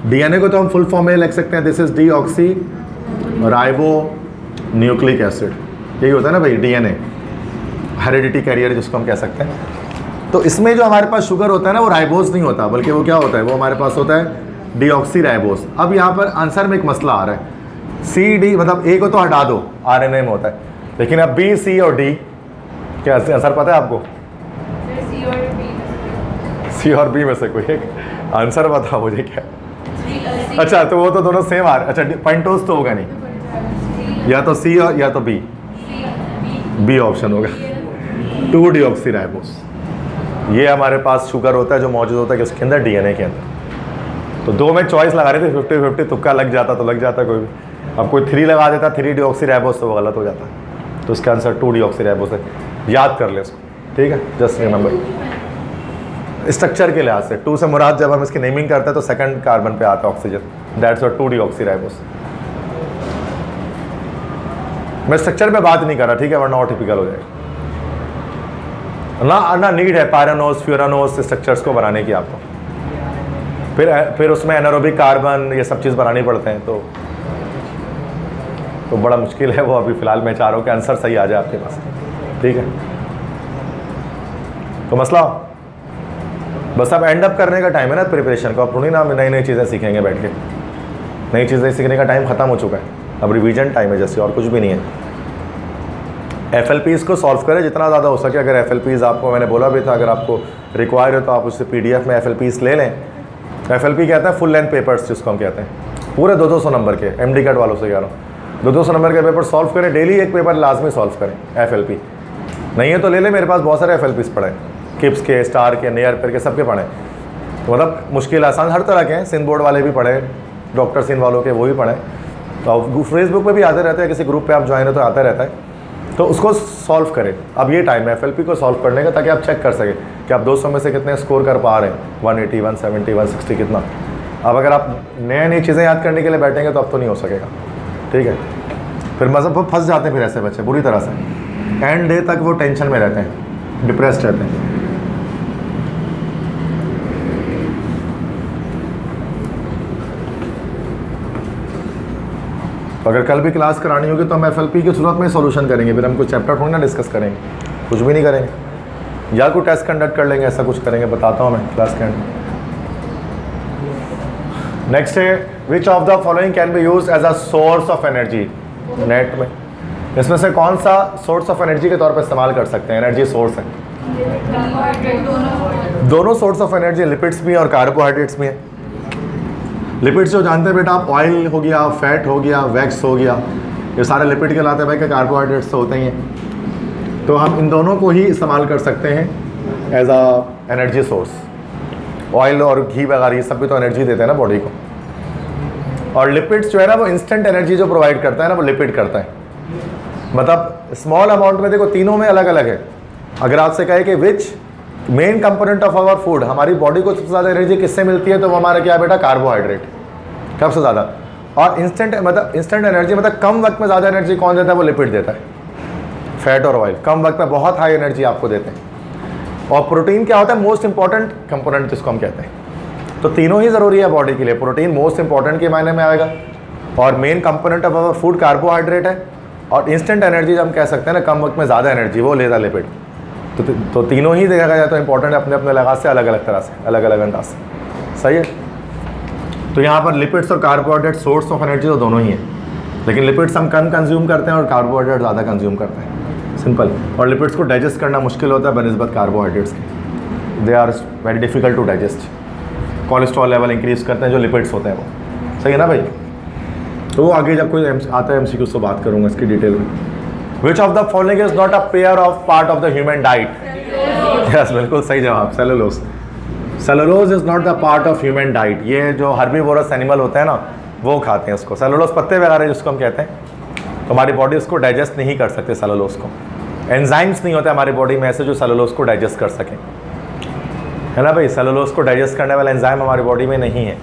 DNA को तो हम फुल फॉर्म में लिख सकते हैं, this is deoxy ribo nucleic acid. यही होता है ना भाई DNA, हेरिडिटी कैरियर जिसको हम कह सकते हैं। तो इसमें जो हमारे पास शुगर होता है ना, वो राइबोस नहीं होता, बल्कि वो क्या होता है, वो हमारे पास होता है डीऑक्सी राइबोस। अब यहाँ पर आंसर में एक मसला आ रहा है, CD मतलब A को तो हटा दो, RNA में होता है, लेकिन अब B, C और D क्या आंसर पता है आपको? C और B में से कोई एक आंसर बताओ मुझे क्या। अच्छा, तो वो तो दोनों सेम आ रहे। अच्छा, पेंटोस तो होगा नहीं, या तो C और या तो B ऑप्शन होगा, 2 डीऑक्सी राइबोस। ये हमारे पास शुगर होता है जो मौजूद होता है कि उसके अंदर DNA के अंदर। तो 2 में चॉइस लगा रहे थे, 50-50, तुक्का लग जाता तो लग जाता कोई भी। अब कोई 3 लगा देता, 3 डीऑक्सी राइबोस, तो वो गलत हो जाता। तो इसका आंसर 2 डीऑक्सी राइबोस है। याद कर ले इसको, ठीक है, जस्ट रिमेंबर। स्ट्रक्चर के लिहाज से 2 से मुराद जब हम इसकी नेमिंग करते हैं तो सेकंड कार्बन पे आता है oxygen, that's what 2 deoxy ribose. मैं स्ट्रक्चर पे बात नहीं कर रहा, ठीक है, वरना और टिपिकल हो जाएगा ना नीड है पायरानोज फ्यूरानोज स्ट्रक्चर्स को बनाने की आपको। फिर उसमें एनारोबिक कार्बन ये सब चीज़ बनानी पड़ते हैं, तो बड़ा मुश्किल है वो। अभी फ़िलहाल मैं चाह रहा हूँ कि आंसर सही आ जाए आपके पास, ठीक है। तो मसला बस अब एंड अप करने का टाइम है ना प्रिपरेशन का। अब थोड़ी ना हम नई नई चीज़ें सीखेंगे बैठ के, नई चीज़ें सीखने का टाइम ख़त्म हो चुका है, अब रिवीजन टाइम है जैसे, और कुछ भी नहीं है। FLPs को सॉल्व करें जितना ज़्यादा हो सके। अगर FLPs आपको, मैंने बोला भी था, अगर आपको रिक्वायर हो तो आप उससे PDF में FLPs ले लें। FLP कहते हैं फुल लेंथ पेपर्स जिसको हम कहते हैं, पूरे 200 नंबर के। MD कट वालों से कह रहा हूँ, 200 नंबर के पेपर सॉल्व करें, डेली एक पेपर लाजमी सॉल्व करें। FLP नहीं है तो ले लें, मेरे पास बहुत सारे FLPs पढ़े, किप्स के, स्टार के, नेयर पेर के, सबके पढ़े। तो मतलब मुश्किल आसान हर तरह के हैं, सिंध बोर्ड वाले भी पढ़े, डॉक्टर सिंध वालों के वो भी पढ़े। तो फेसबुक पे भी आते रहते हैं, किसी ग्रुप पे आप ज्वाइन हो तो आता रहता है, तो उसको सॉल्व करें। अब ये टाइम है FLP को सॉल्व करने का, ताकि आप चेक कर सकें कि आप 200 में से कितने स्कोर कर पा रहे हैं, 180, 170, 160 कितना। अब अगर आप नई चीज़ें याद करने के लिए बैठेंगे तो अब तो नहीं हो सकेगा, ठीक है। फिर मतलब फंस जाते हैं फिर ऐसे बच्चे बुरी तरह से, एंड डे तक वो टेंशन में रहते हैं, डिप्रेस्ड रहते हैं। अगर कल भी क्लास करानी होगी तो हम FLP की सूरत में सॉल्यूशन करेंगे, फिर हम कुछ चैप्टर थोड़ी ना डिस्कस करेंगे, कुछ भी नहीं करेंगे, या कोई टेस्ट कंडक्ट कर लेंगे, ऐसा कुछ करेंगे, बताता हूँ मैं क्लास के एंड। नेक्स्ट है which of the following can be use as a source of energy net में, इसमें से कौन सा सोर्स ऑफ एनर्जी के तौर पर इस्तेमाल कर सकते हैं, एनर्जी सोर्स है। दोनों सोर्स ऑफ एनर्जी, लिपिड्स भी और कार्बोहाइड्रेट्स भी हैं। लिपिड्स जो जानते हैं बेटा आप, ऑयल हो गया, फैट हो गया, वैक्स हो गया, ये सारे लिपिड कहलाते हैं भाई, के कार्बोहाइड्रेट्स तो होते ही हैं। तो हम इन दोनों को ही इस्तेमाल कर सकते हैं as a energy source. Oil और घी वगैरह ये सब भी तो एनर्जी देते हैं ना बॉडी को। और लिपिड्स जो है ना वो इंस्टेंट एनर्जी जो प्रोवाइड करता है ना वो लिपिड करता है, मतलब स्मॉल अमाउंट में। देखो तीनों में अलग अलग है। अगर आपसे कहे कि which main component of our food, हमारी बॉडी को सबसे ज़्यादा एनर्जी किससे मिलती है, तो वो हमारा क्या है बेटा, कार्बोहाइड्रेट, सबसे ज़्यादा। और इंस्टेंट एनर्जी मतलब कम वक्त में ज़्यादा एनर्जी कौन देता है, वो लिपिड देता है, फैट और ऑयल कम वक्त में बहुत हाई एनर्जी आपको देते हैं। और प्रोटीन क्या होता है, मोस्ट इंपॉर्टेंट कंपोनेंट जिसको हम कहते हैं। तो तीनों ही ज़रूरी है बॉडी के लिए। प्रोटीन मोस्ट इंपॉर्टेंट के मायने में आएगा, और main component of our food carbohydrate है, और इंस्टेंट एनर्जी जो हम कह सकते हैं ना, कम वक्त में ज़्यादा एनर्जी, वो लेता लिपिड। तो तीनों ही देखा जाए तो इंपॉर्टेंट अपने अपने लगाव से, अलग अलग तरह से, अलग अलग अंदाज से, सही है। तो यहाँ पर लिपिड्स और कार्बोहाइड्रेट सोर्स ऑफ एनर्जी तो दोनों ही है, लेकिन लिपिड्स हम कम कंज्यूम करते हैं और कार्बोहाइड्रेट ज़्यादा कंज्यूम करते हैं, सिंपल। और लिपिड्स को डाइजेस्ट करना मुश्किल होता है बनस्बत कार्बोहाइड्रेट्स के, they are very difficult to digest. Cholesterol level increase करते हैं जो लिपिड्स होते हैं वो, सही है ना भाई। तो वो आगे जब कोई आता है MCQ तो बात करूँगा इसकी डिटेल में। विच of the following is not a pair of part of the human diet, yes बिल्कुल सही जवाब, cellulose. Cellulose is not the part of human diet. ये जो हर्बीवोरस एनिमल होते हैं ना वो खाते हैं उसको, सेलुलोज पत्ते वगैरह जिसको हम कहते हैं। तो हमारी बॉडी उसको डाइजेस्ट नहीं कर सकते सेलुलोज को, एंजाइम्स नहीं होते हमारी बॉडी में ऐसे जो सेलुलोज को डाइजेस्ट कर सकें, है ना भाई। सेलुलोज को डाइजेस्ट करने वाला एंजाइम हमारी बॉडी में नहीं है,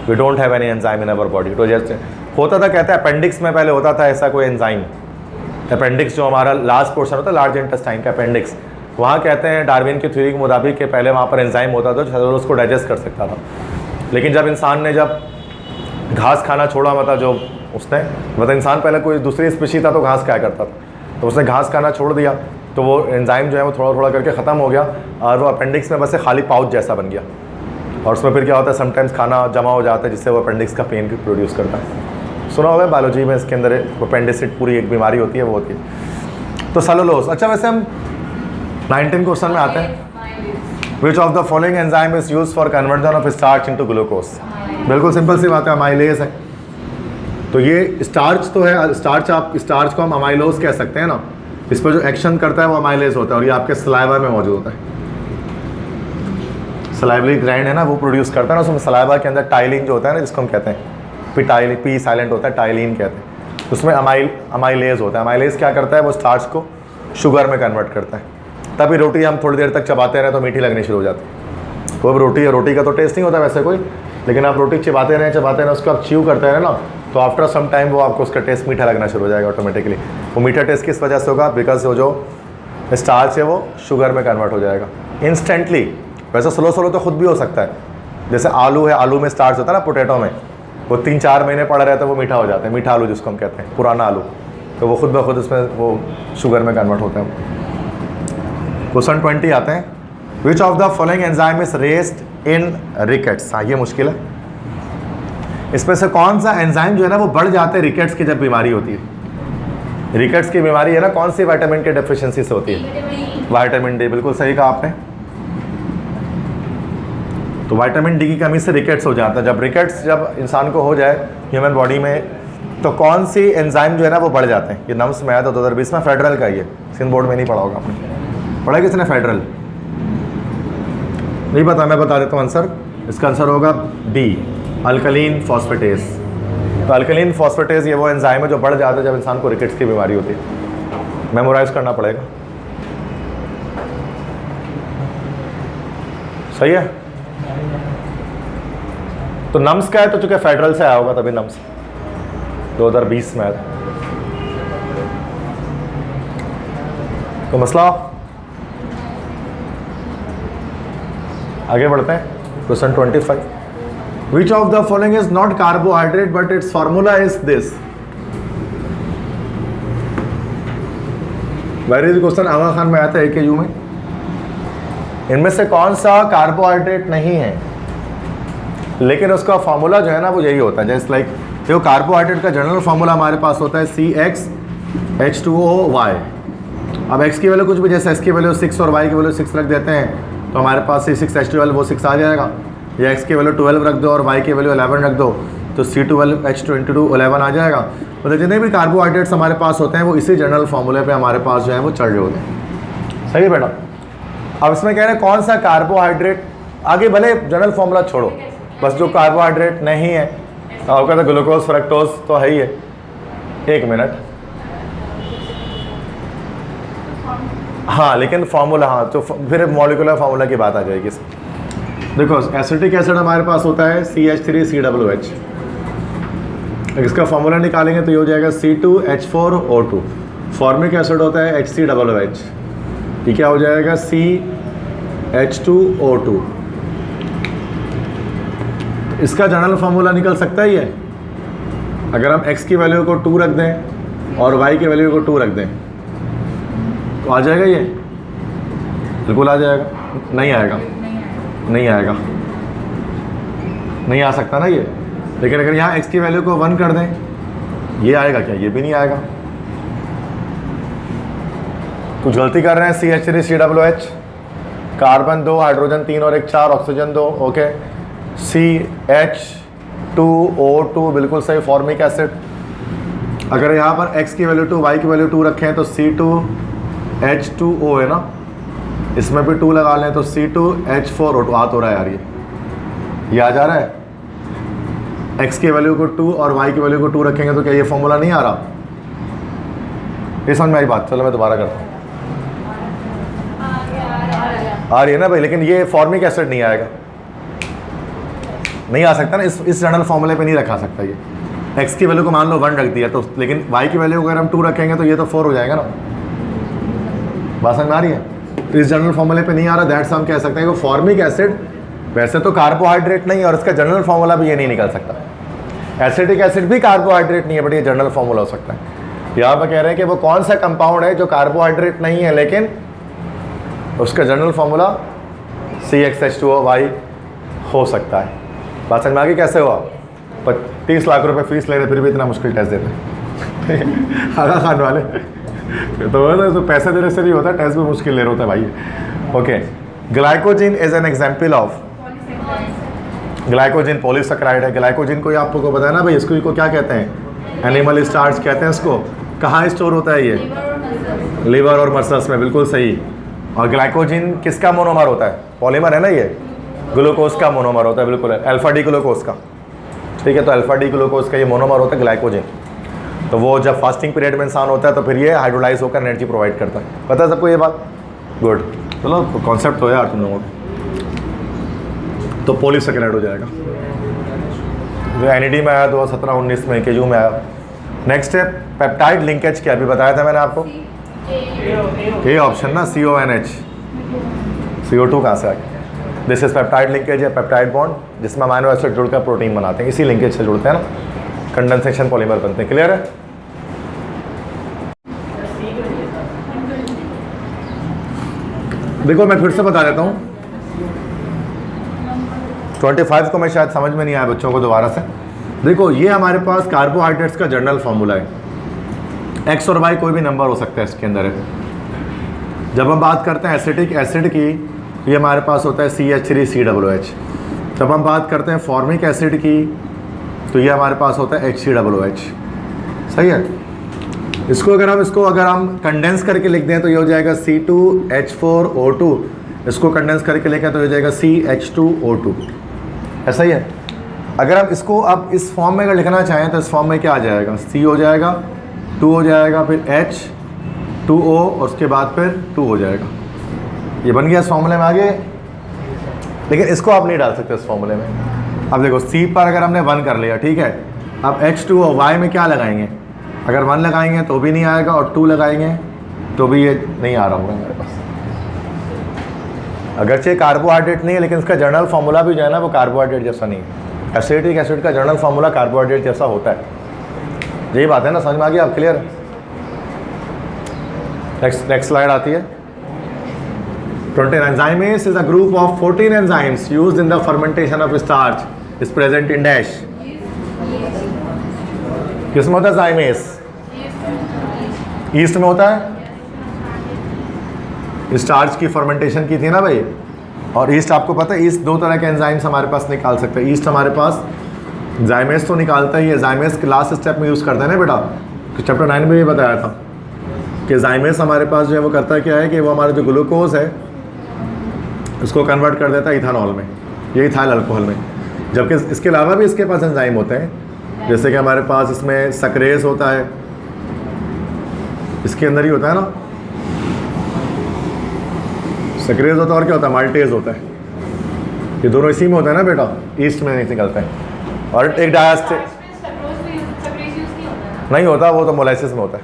we don't have any enzyme in our body. तो जैसे होता था, कहते हैं अपेंडिक्स में पहले होता था ऐसा कोई एंजाइम, अपेंडिक्स जो हमारा लास्ट पोर्शन होता है लार्ज इंटेस्टाइन का अपेंडिक्स, वहाँ कहते हैं डार्विन की थ्योरी के मुताबिक कि पहले वहाँ पर एंजाइम होता था जो सेलुलोज को डाइजेस्ट कर सकता था। लेकिन जब इंसान ने जब घास खाना छोड़ा, मतलब जो उसने, मतलब इंसान पहले कोई दूसरी स्पीशीज था तो घास खाया करता था, तो उसने घास खाना छोड़ दिया तो वो एंजाइम जो है वो थोड़ा थोड़ा करके ख़त्म हो गया, और वो अपेंडिक्स में बस खाली पाउच जैसा बन गया। और उसमें फिर क्या होता है, समटाइम्स खाना जमा हो जाता है जिससे वो अपेंडिक्स का पेन प्रोड्यूस करता है। सुना होगा बायोलॉजी में, इसके अंदर अपेंडिसिट पूरी एक बीमारी होती है, वो होती है। तो सेलुलोज। अच्छा वैसे हम 19 क्वेश्चन में आते हैं। विच of the following enzyme is use for conversion of starch into glucose. बिल्कुल सिंपल सी बात है, अमाइलेज है। तो ये स्टार्च तो है, स्टार्च आप स्टार्च को हम अमाइलोज कह सकते हैं ना, इस पर जो एक्शन करता है वो अमाइलेज होता है, और ये आपके सलाइवा में मौजूद होता है। सलाइवरी ग्लैंड है ना, वो प्रोड्यूस करता है ना, उसमें सलाइवा के अंदर टाइलिन जो होता है ना, जिसको हम कहते हैं पिटाइल, पी साइलेंट होता है, टाइलिन कहते हैं। उसमें अमाइलेज होता है। अमाइलेज क्या करता है, वो स्टार्च को शुगर में कन्वर्ट करता है। तभी रोटी हम थोड़ी देर तक चबाते रहें तो मीठी लगनी शुरू हो जाती है। तो अब रोटी का तो टेस्ट नहीं होता वैसे कोई, लेकिन आप रोटी चबाते रहें उसको आप च्यू करते रहें ना, तो आफ्टर सम टाइम वो आपको उसका टेस्ट मीठा लगना शुरू हो जाएगा ऑटोमेटिकली। वो मीठा टेस्ट किस वजह से होगा, बिकॉज वो जो स्टार्च है वो शुगर में कन्वर्ट हो जाएगा इंस्टेंटली। वैसे स्लो तो खुद भी हो सकता है, जैसे आलू है, आलू में स्टार्च होता है ना, पोटैटो में, वो 3-4 महीने पड़ा रहता है, वो मीठा हो जाता है, मीठा आलू जिसको हम कहते हैं, पुराना आलू, तो वो खुद ब खुद उसमें वो शुगर में कन्वर्ट होता है। क्वेश्चन 20 आते हैं। विच of the following enzyme is raised in rickets. हाँ ये मुश्किल है, इसमें से कौन सा एंजाइम जो है ना वो बढ़ जाते हैं रिकेट्स की जब बीमारी होती है। रिकेट्स की बीमारी है ना, कौन सी विटामिन की डेफिशिएंसी से होती है, विटामिन डी। बिल्कुल सही कहा आपने। तो विटामिन डी की कमी से रिकेट्स हो जाता है। जब रिकेट्स जब इंसान को हो जाए ह्यूमन बॉडी में, तो कौन सी एंजाइम जो है ना वो बढ़ जाते हैं। ये नम्स में आया था 2020 में, फेडरल का, ये सिंध बोर्ड में नहीं पढ़ा होगा आपने, पढ़ा किसने, फेडरल नहीं पता, मैं बता देता हूँ आंसर। इसका आंसर होगा डी, अल्कलीन फॉस्फेटेज। तो अल्कलीन फॉस्फेटेज ये वो एंजाइम है जो बढ़ जाता है जब इंसान को रिकेट्स की बीमारी होती है। मेमोराइज करना पड़ेगा, सही है। तो नम्स का है तो चूंकि फेडरल से आया होगा तभी नम्स 2020 में आया। तो मसला आगे बढ़ते हैं। Question 25। Which of the following is not carbohydrate but it's formula is this. Very question Aga Khan में आता है AKU में। इनमें से कौन सा कार्बोहाइड्रेट नहीं है लेकिन उसका फार्मूला जो है ना वो यही होता है, जैसे लाइक देखो कार्बोहाइड्रेट का जनरल फार्मूला हमारे पास होता है CxH2OY। अब x की वैल्यू कुछ भी, जैसे x की वैल्यू 6 और y की वैल्यू 6 रख देते हैं तो हमारे पास C6H12 वो 6 आ जाएगा, या x की वैल्यू 12 रख दो और y की वैल्यू 11 रख दो तो C12H22 11 आ जाएगा। मतलब जितने भी कार्बोहाइड्रेट्स हमारे पास होते हैं वो इसी जनरल फार्मूले पे हमारे पास जो है वो चल रहे होते हैं। सही है बेटा। अब इसमें कह रहे हैं कौन सा कार्बोहाइड्रेट, आगे भले जनरल फार्मूला छोड़ो, बस जो कार्बोहाइड्रेट नहीं है तो आपका तो ग्लूकोज फ्रक्टोज तो है ही है। एक मिनट, हाँ लेकिन फार्मूला, हाँ तो फिर मॉलिक्यूलर फार्मूला की बात आ जाएगी इसमें। देखो एसिटिक एसिड हमारे पास होता है CH3COOH, इसका फार्मूला निकालेंगे तो ये हो जाएगा C2H4O2। फॉर्मिक एसिड होता है HCOOH, ये क्या हो जाएगा CH2O2। इसका जनरल फार्मूला निकल सकता ही है, अगर हम x की वैल्यू को 2 रख दें और y की वैल्यू को 2 रख दें तो आ जाएगा, ये बिल्कुल आ जाएगा। नहीं आएगा, नहीं आएगा, नहीं आ सकता ना ये। लेकिन अगर यहाँ x की वैल्यू को 1 कर दें ये आएगा क्या? ये भी नहीं आएगा। कुछ गलती कर रहे हैं। CH3COOH, कार्बन 2, हाइड्रोजन 3 और 1 4, ऑक्सीजन 2, ओके। CH2O2 बिल्कुल सही, फॉर्मिक एसिड। अगर यहाँ पर x की वैल्यू 2 y की वैल्यू 2 रखें तो C2H2O है ना, इसमें भी 2 लगा लें तो C2H4O2 आ तो रहा है यार, ये आ जा रहा है। x की वैल्यू को 2 और y की वैल्यू को 2 रखेंगे तो क्या ये फॉर्मूला नहीं आ रहा? ये समझ में आई बात? चलो मैं दोबारा करता हूँ। आ रही है ना भाई, लेकिन ये फॉर्मिक एसिड नहीं आएगा, नहीं आ सकता ना, इस जनरल फॉर्मूले पे नहीं रखा सकता ये। x की वैल्यू को मान लो 1 रख दिया तो, लेकिन y की वैल्यू अगर हम 2 रखेंगे तो ये तो 4 हो जाएगा ना। बात समझ में आ रही है? तो इस जनरल फॉर्मूले पे नहीं आ रहा, दैट्स हम कह सकते हैं कि फॉर्मिक एसिड वैसे तो कार्बोहाइड्रेट नहीं है और इसका जनरल फार्मूला भी ये नहीं निकल सकता। एसिटिक एसिड भी कार्बोहाइड्रेट नहीं है बट ये जनरल फार्मूला हो सकता है। यहाँ पर कह रहे हैं कि वो कौन सा कंपाउंड है जो कार्बोहाइड्रेट नहीं है लेकिन उसका जनरल फार्मूला CxH2OY हो सकता है। बात समझ में आ गई कैसे हुआ? 30 लाख रुपए फीस ले रहे फिर भी इतना मुश्किल टेस्ट देते आगा खान वाले तो पैसे देने से नहीं होता, टेस्ट भी मुश्किल ले रहे होता है भाई। Okay, glycogen is an example of, glycogen polysaccharide है। ग्लाइकोजिन को आपको पता है ना भाई, इसको क्या कहते हैं? एनिमल स्टार्च कहते हैं इसको। कहाँ स्टोर होता है ये? लिवर और मसल्स में, बिल्कुल सही। और ग्लाइकोजिन किसका मोनोमर होता है? पॉलीमर है ना ये, ग्लूकोज का मोनोमर होता है, बिल्कुल अल्फा डी ग्लूकोज का। ठीक है, तो अल्फा डी ग्लूकोज का ये मोनोमर होता है ग्लाइकोजिन। तो वो जब फास्टिंग पीरियड में इंसान होता है तो फिर ये हाइड्रोलाइज होकर एनर्जी प्रोवाइड करता है। पता है सबको ये बात? गुड, चलो कॉन्सेप्ट हो यार तुम लोगों को। तो पॉलीसेकेराइड हो जाएगा, जो NED में आया 2017-19 में, AKU में आया। नेक्स्ट है पेप्टाइड लिंकेज, क्या अभी बताया था मैंने आपको? ये ऑप्शन ना, CONH, CO2 कहाँ से आ गया? दिस इज पेप्टाइड लिंकेज है, पेप्टाइड बॉन्ड जिसमें अमीनो एसिड जुड़कर प्रोटीन बनाते हैं, इसी लिंकेज से जुड़ते हैं ना, कंडेंसेशन पॉलीमर बनते हैं। क्लियर है? देखो मैं फिर से बता देता हूँ, 25 को मैं शायद समझ में नहीं आया बच्चों को, दोबारा से देखो। ये हमारे पास कार्बोहाइड्रेट्स का जनरल फार्मूला है, x और y कोई भी नंबर हो सकता है इसके अंदर है। जब हम बात करते हैं एसिटिक एसिड की, ये हमारे पास होता है CH3COOH। जब हम बात करते हैं फॉर्मिक एसिड की तो ये हमारे पास होता है HCOOH। सही है? अगर हम कंडेंस करके लिख दें तो ये हो जाएगा C2H4O2। इसको कंडेंस करके लिखें तो ये हो जाएगा CH2O2। ऐसा ही है। अगर हम इसको अब इस फॉर्म में अगर लिखना चाहें तो इस फॉर्म में क्या आ जाएगा? C हो जाएगा, 2 हो जाएगा, फिर H2O और उसके बाद फिर 2 हो जाएगा। ये बन गया इस फॉर्मूले में आगे। लेकिन इसको आप नहीं डाल सकते इस फॉर्मूले में। अब देखो C पर अगर हमने 1 कर लिया, ठीक है, अब H2O Y में क्या लगाएंगे? अगर 1 लगाएंगे तो भी नहीं आएगा और 2 लगाएंगे तो भी ये नहीं आ रहा होगा हमारे पास। अगरचे कार्बोहाइड्रेट नहीं है लेकिन इसका जनरल फार्मूला भी जो है ना वो कार्बोहाइड्रेट जैसा नहीं है। एसिटिक एसिड का जनरल फार्मूला कार्बोहाइड्रेट जैसा होता है। यही बात है ना, समझ में आ गया? आप क्लियर? नेक्स्ट स्लाइड आती है 29. Zymase is a group of 14 enzymes used in the fermentation of starch. Is present in dash. किसमें होता है जाइमेस? ईस्ट में होता है. स्टार्च की फर्मेंटेशन की थी ना भाई. और ईस्ट आपको पता है, ईस्ट दो तरह के एंजाइम्स हमारे पास निकाल सकते हैं. ईस्ट हमारे पास जाइमेस तो निकालता ही है. जाइमेस के लास्ट स्टेप में यूज़ करते हैं ना बेटा, चैप्टर 9 में भी बताया था कि जाइमेस हमारे पास जो है वो करता क्या है कि वो हमारा जो ग्लूकोज है उसको कन्वर्ट कर देता है इथानॉल में, ये इथाइल अल्कोहल में. जबकि इसके अलावा भी इसके पास एंजाइम होते हैं, जैसे कि हमारे पास इसमें सक्रेज होता है, इसके अंदर ही होता है ना सक्रेज होता है, और क्या होता है माल्टेज होता है. ये दोनों इसी में होता है ना बेटा, ईस्ट में नहीं निकलता है. और एक डायस्टेज नहीं होता, वो तो मोलाइसिस में होता है,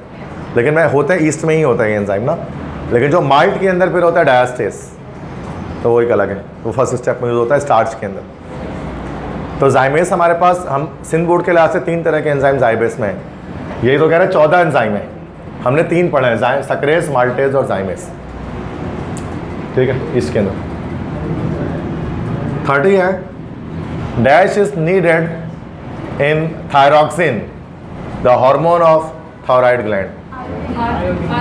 लेकिन मैं होता है ईस्ट में ही होता है ये एंजाइम ना. लेकिन जो माल्ट के अंदर फिर होता है डायस्टेज, तो वो एक अलग है, वो फर्स्ट स्टेप में यूज होता है स्टार्च के अंदर. तो जाइमेस हमारे पास, हम सिंध बोर्ड के लिहाज से 3 तरह के एंजाइम जाइमेस में है. यही तो कह रहे हैं 14 एंजाइम है, हमने 3 पढ़े हैं, सक्रेज, माल्टेज और जाइमेस. ठीक है, इसके अंदर 30 है. Dash is needed in thyroxine, the hormone of thyroid gland.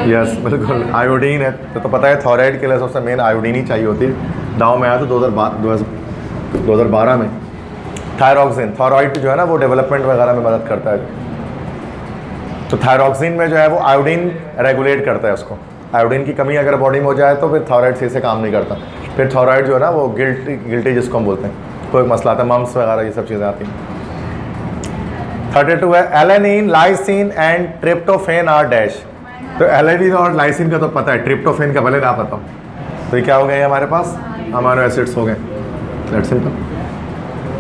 Yes बिल्कुल, आयोडीन है तो पता है थायराइड के लिए सबसे मेन आयोडीन ही चाहिए होती है. दाव में आया तो 2012 में. थायरॉक्सिन, थायराइड जो है ना वो डेवलपमेंट वगैरह में मदद करता है. तो थायरॉक्सिन में जो है वो आयोडीन रेगुलेट करता है उसको. आयोडीन की कमी अगर बॉडी में हो जाए तो फिर थायराइड सही से काम नहीं करता. फिर थायराइड जो है ना वो गिल्टी जिसको हम बोलते हैं, कोई मसला आता है, मम्स वगैरह ये सब चीज़ें आती हैं. 32 है. Alanine, lysine and tryptophan are dash. तो एलेनिन और लाइसिन का तो पता है, ट्रिप्टोफेन का भले ना पता हो. तो ये क्या हो गए हमारे पास, अमाइनो एसिड्स हो गए. That's simple.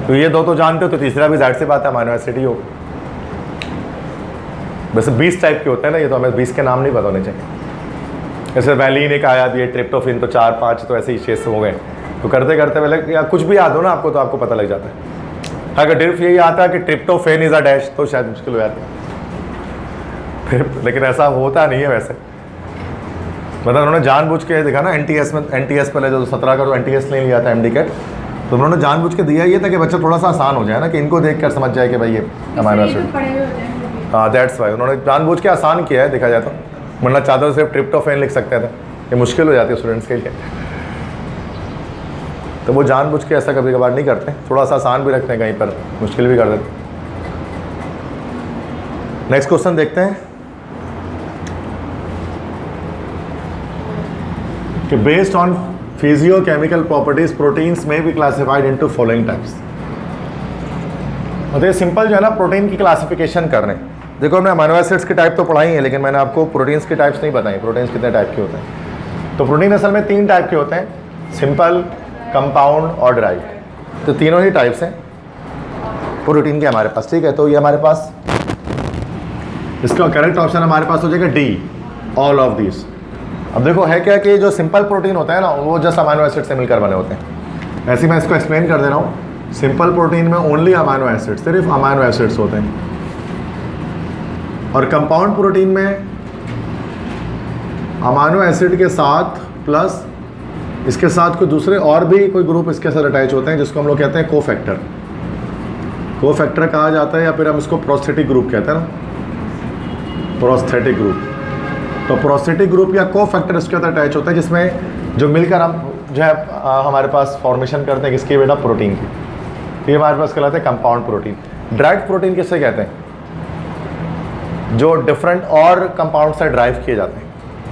तो ये दो तो जानते हो, तो तीसरा भी जाहिर सी बात है अमाइनो एसिड ही हो. वैसे 20 टाइप के होते हैं ना, ये तो हमें 20 के नाम नहीं पता होने चाहिए. जैसे वैलिन एक आया, ये ट्रिप्टोफेन, तो 4-5 तो ऐसे ही 6 हो गए. तो करते करते पहले या कुछ भी याद हो ना आपको तो आपको पता लग जाता है. अगर डिफ यही आता है कि ट्रिप्टोफेन इज अ डैश तो शायद मुश्किल हो जाती है फिर. लेकिन ऐसा होता नहीं है वैसे, मतलब उन्होंने जानबूझ के देखा ना. एनटीएस में, एनटीएस पहले जो 17 का तो एनटीएस नहीं लिया था, एमडीकेट, तो उन्होंने जानबूझ के दिया ये था कि बच्चा थोड़ा सा आसान हो जाए ना, कि इनको देख कर समझ जाए कि भाई ये अमाइनो एसिड. हाँ दैट्स वाई उन्होंने जानबूझ के आसान किया है देखा जाए तो. वरना चाहते तो सिर्फ ट्रिप्टोफेन लिख सकते थे, ये मुश्किल हो जाती है स्टूडेंट्स के लिए. तो वो जानबूझ के ऐसा कभी कभार नहीं करते, थोड़ा सा आसान भी रखते हैं, कहीं पर मुश्किल भी कर देते. नेक्स्ट क्वेश्चन देखते हैं कि based on physicochemical properties proteins में be classified into following types. मतलब सिंपल जो है ना प्रोटीन की क्लासिफिकेशन कर रहे हैं. देखो हमने अमीनो एसिड्स की टाइप तो पढ़ाई है, लेकिन मैंने आपको प्रोटीन्स की टाइप्स नहीं बताई. प्रोटीन्स कितने टाइप के होते हैं? तो प्रोटीन असल में 3 टाइप के होते हैं, सिंपल, कंपाउंड और ड्राइव. तो तीनों ही टाइप्स हैं प्रोटीन के हमारे पास. ठीक है, तो ये हमारे पास इसका करेक्ट ऑप्शन हमारे पास हो जाएगा डी, ऑल ऑफ दीज. अब देखो है क्या कि जो सिंपल प्रोटीन होता है ना वो जस्ट अमीनो एसिड से मिलकर बने होते हैं. ऐसे मैं इसको एक्सप्लेन कर दे रहा हूँ. सिंपल प्रोटीन में ओनली अमीनो एसिड, सिर्फ अमीनो एसिड्स होते हैं. और कंपाउंड प्रोटीन में अमीनो एसिड के साथ प्लस इसके साथ कोई दूसरे और भी कोई ग्रुप इसके साथ अटैच होते हैं, जिसको हम लोग कहते हैं कोफैक्टर. कोफैक्टर कहा जाता है, या फिर हम इसको प्रोस्थेटिक ग्रुप कहते हैं ना, प्रोस्थेटिक ग्रुप. तो प्रोस्थेटिक ग्रुप या कोफैक्टर इसके साथ अटैच होता है, जिसमें जो मिलकर हम जो है हमारे पास फॉर्मेशन करते हैं किसकी बेटा, प्रोटीन की. तो ये हमारे पास कहलाते हैं कंपाउंड प्रोटीन. ड्राइव प्रोटीन किससे कहते हैं? जो डिफरेंट और कंपाउंड से ड्राइव किए जाते हैं.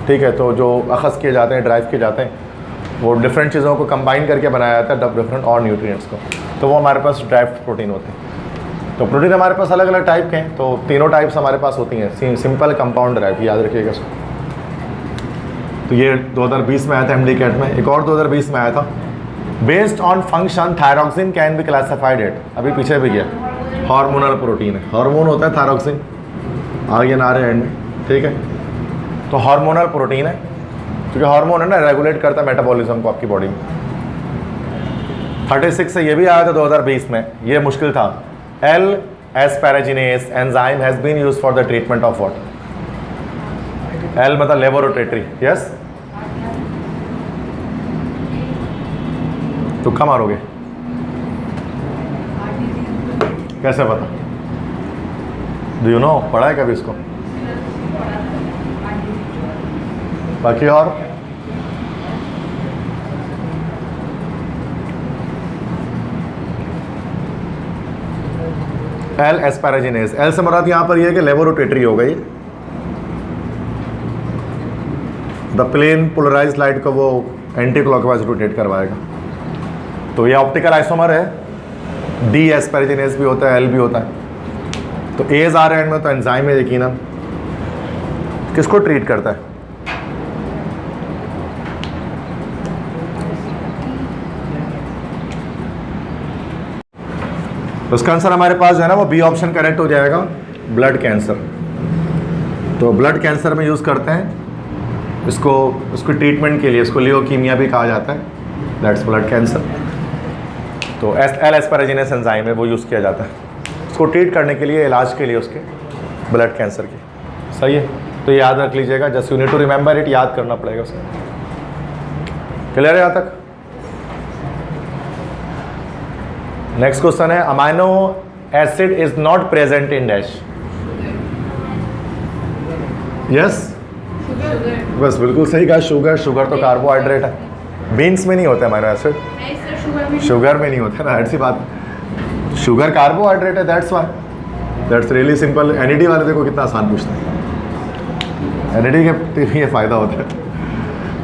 ठीक है, तो जो अखज़ किए जाते हैं, ड्राइव किए जाते हैं, वो डिफरेंट चीज़ों को कंबाइन करके बनाया जाता है, डिफरेंट और न्यूट्रिएंट्स को. तो वो हमारे पास ड्राइव प्रोटीन होते हैं. तो प्रोटीन हमारे पास अलग अलग टाइप के हैं. तो तीनों टाइप्स हमारे पास होती हैं, सिंपल, कंपाउंड, ड्राइव. याद रखिएगा इसको. तो ये 2020 में आया था एमडीकेट में. एक और 2020 में आया था, based on function thyroxine can be classified at. अभी पीछे भी गया, हार्मोनल प्रोटीन है, हार्मोन होता है थायरॉक्सिन, आगे ना रहे एंड में. ठीक है, तो हार्मोनल प्रोटीन है क्योंकि हार्मोन है ना, रेगुलेट करता है मेटाबॉलिज्म को आपकी बॉडी में. 36 से ये भी आया था 2020 में, ये मुश्किल था. L-asparagine enzyme has been used for the treatment of what? L मतलब लेबोरेटरी, यस। तुक्का मारोगे, कैसे पता? डू यू नो, पढ़ा है कभी इसको? बाकी और एल एस्पैराजिनेज, एल से मुराद यहाँ पर यह है कि लेबोरेटरी हो गई। द प्लेन पोलराइज लाइट को वो एंटी क्लॉकवाइज रोटेट करवाएगा। तो ये ऑप्टिकल आइसोमर है। डी एस्पैराजिनेज भी होता है, एल भी होता है। तो एज आ रहे हैं में तो एंजाइम है यकीनन। किसको ट्रीट करता है? उसका आंसर हमारे पास जो है ना वो बी ऑप्शन करेक्ट हो जाएगा, ब्लड कैंसर। तो ब्लड कैंसर में यूज़ करते हैं इसको, उसको ट्रीटमेंट के लिए। इसको लियोकीमिया भी कहा जाता है, दैट्स ब्लड कैंसर। तो एल एस्पैराजिनेस एंजाइम है, वो यूज़ किया जाता है उसको ट्रीट करने के लिए, इलाज के लिए उसके ब्लड कैंसर की। सही है, तो याद रख लीजिएगा, just you need to remember it, याद करना पड़ेगा उसको। क्लियर है यहाँ तक? नेक्स्ट क्वेश्चन है, amino acid is not present in dash. Yes, बस बिल्कुल सही कहा, शुगर। शुगर तो कार्बोहाइड्रेट है, बीन्स में नहीं होते अमाइनो एसिड, शुगर में नहीं होते ना, ऐसी बात। शुगर कार्बोहाइड्रेट है, that's why, that's really simple. NED वाले देखो कितना आसान पूछते हैं, एनईडी के ये फायदा होता है,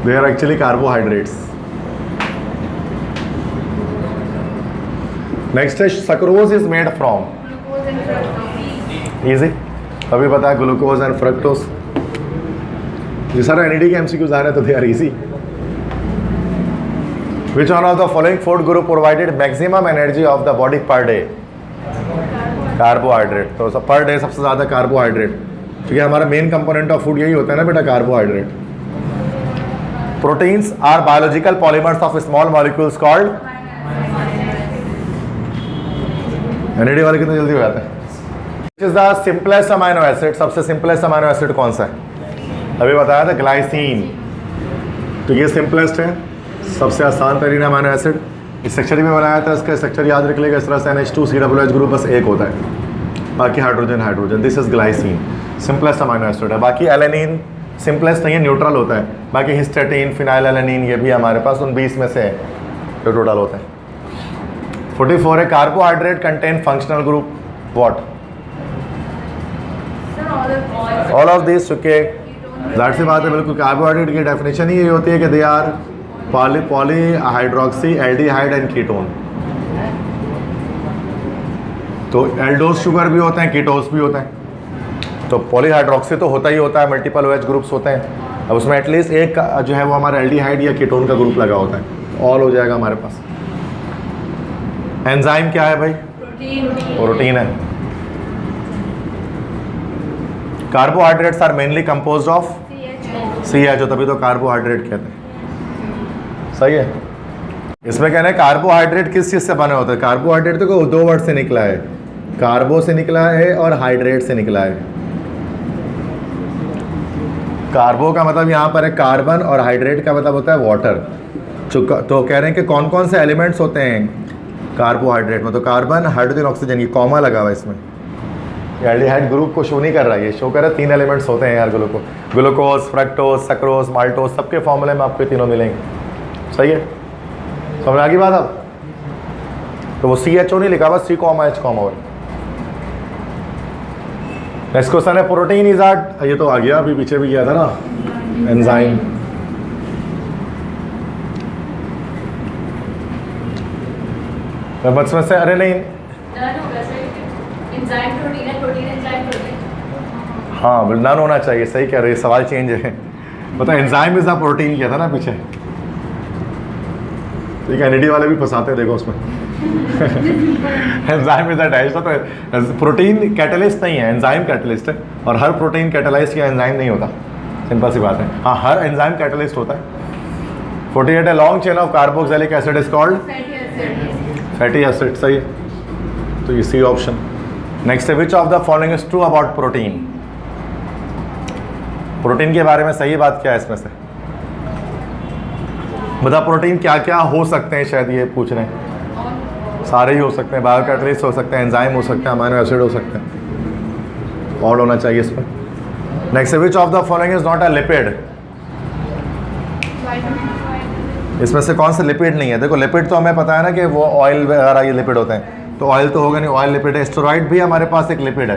they are actually carbohydrates. Next है, sucrose is made from. Easy, अभी पता है, ग्लूकोज एंड फ्रक्टोज। ये सारा एनईडी के एमसीक्यूज आ रहे हैं, तो they are easy. Which one of the following food group provided maximum energy of the body per day? Carbohydrate. तो पर डे सबसे ज़्यादा कार्बोहाइड्रेट, क्योंकि हमारा मेन कंपोनेंट ऑफ फूड यही होता है ना बेटा, carbohydrate. Proteins are biological polymers of small molecules called. एनईडी वाले कितने जल्दी हो जाता है? Which is the simplest amino acid, सबसे सिंपलेस्ट अमाइनो एसिड कौन सा है? अभी बताया था ग्लाइसिन। तो ये सिंपलेस्ट है, सबसे आसान तरीन अमाइनो एसिड। इस स्ट्रक्चर में बनाया था, इसका स्ट्रक्चर याद रख लेगा, इस तरह से NH2COOH ग्रुप बस एक होता है, बाकी hydrogen hydrogen. This is glycine, simplest amino acid है। बाकी एलेनिन सिंपलेस्ट नहीं है, न्यूट्रल होता है। बाकी हिस्टेटिन, फिनाइल एलेनिन, ये भी हमारे पास उन 20 में से है जो टोटल होता है। 44 है, carbohydrate contain functional group what? All of this. चुके जाहिर सी बात है, बिल्कुल। कार्बोहाइड्रेट की डेफिनेशन ही यही होती है कि they are poly hydroxy aldehyde and ketone. तो एल्डोस शुगर भी होते हैं, कीटोस भी होते हैं। तो पॉलीहाइड्रोक्सी तो होता ही होता है, मल्टीपल OH ग्रुप्स होते हैं। अब उसमें एटलीस्ट एक जो है वो हमारा एल्डिहाइड या कीटोन का ग्रुप लगा होता है, ऑल हो जाएगा हमारे पास। एंजाइम क्या है भाई? प्रोटीन है। Carbohydrates are mainly composed of CH, तभी तो कार्बोहाइड्रेट कहते हैं। सही है। इसमें कहना है कार्बोहाइड्रेट किस चीज़ से बने होते हैं? कार्बोहाइड्रेट तो दो वर्ड से निकला है, कार्बो से निकला है और हाइड्रेट से निकला है। कार्बो का मतलब यहाँ पर है कार्बन और हाइड्रेट का मतलब होता है वाटर। तो कह रहे हैं कि कौन कौन से एलिमेंट्स होते हैं कार्बोहाइड्रेट में? तो कार्बन, हाइड्रोजन, ऑक्सीजन, ये कॉमा लगा हुआ है इसमें। एल्डिहाइड ग्रुप को शो नहीं कर रहा है, ये शो कर रहा है 3 एलिमेंट्स होते हैं यार ग्लूकोज, फ्रक्टोज, सक्रोज, माल्टोज, सबके फॉर्मूले में आपको तीनों मिलेंगे। सही है, समझ आ गई बात अब? तो वो CHO नहीं लिखा हुआ, C, H। नेक्स्ट क्वेश्चन है, प्रोटीन इज आर, ये तो आ गया, अभी पीछे भी गया था ना, एंजाइम। बचपन से, अरे नहीं, हाँ नन होना चाहिए, सही कह रहे हैं, सवाल चेंज है। पता एंजाइम इज अ प्रोटीन किया था ना पीछे, ठीक है। एनईडी वाले भी फंसाते हैं, देखो उसमें एंजाइम इज अ डाइजेस्ट, तो प्रोटीन कैटलिस्ट नहीं है, एंजाइम कैटलिस्ट है। और हर प्रोटीन कैटलाइज किया एंजाइम नहीं होता, सिंपल सी बात है। हाँ, हर एंजाइम कैटलिस्ट होता है। 48 है, long chain of carboxylic acid is called fatty acid. सही है, तो ये सी ऑप्शन। नेक्स्ट है, which of the following is true about protein? Protein के बारे में सही बात क्या है इसमें से? बता प्रोटीन क्या क्या हो सकते हैं, शायद ये पूछ रहे हैं। सारे ही हो सकते हैं, बायोकैटलिस्ट हो सकते हैं, एंजाइम हो सकते हैं, अमीनो एसिड हो सकते हैं। और होना चाहिए इसमें। Next, which of the following is not a lipid? इसमें से कौन सा लिपिड नहीं है? देखो लिपिड तो हमें पता है ना कि वो ऑयल वगैरह ये लिपिड होते हैं, तो ऑयल तो होगा नहीं, ऑयल लिपिड है। स्टेरॉइड भी हमारे पास एक लिपिड है,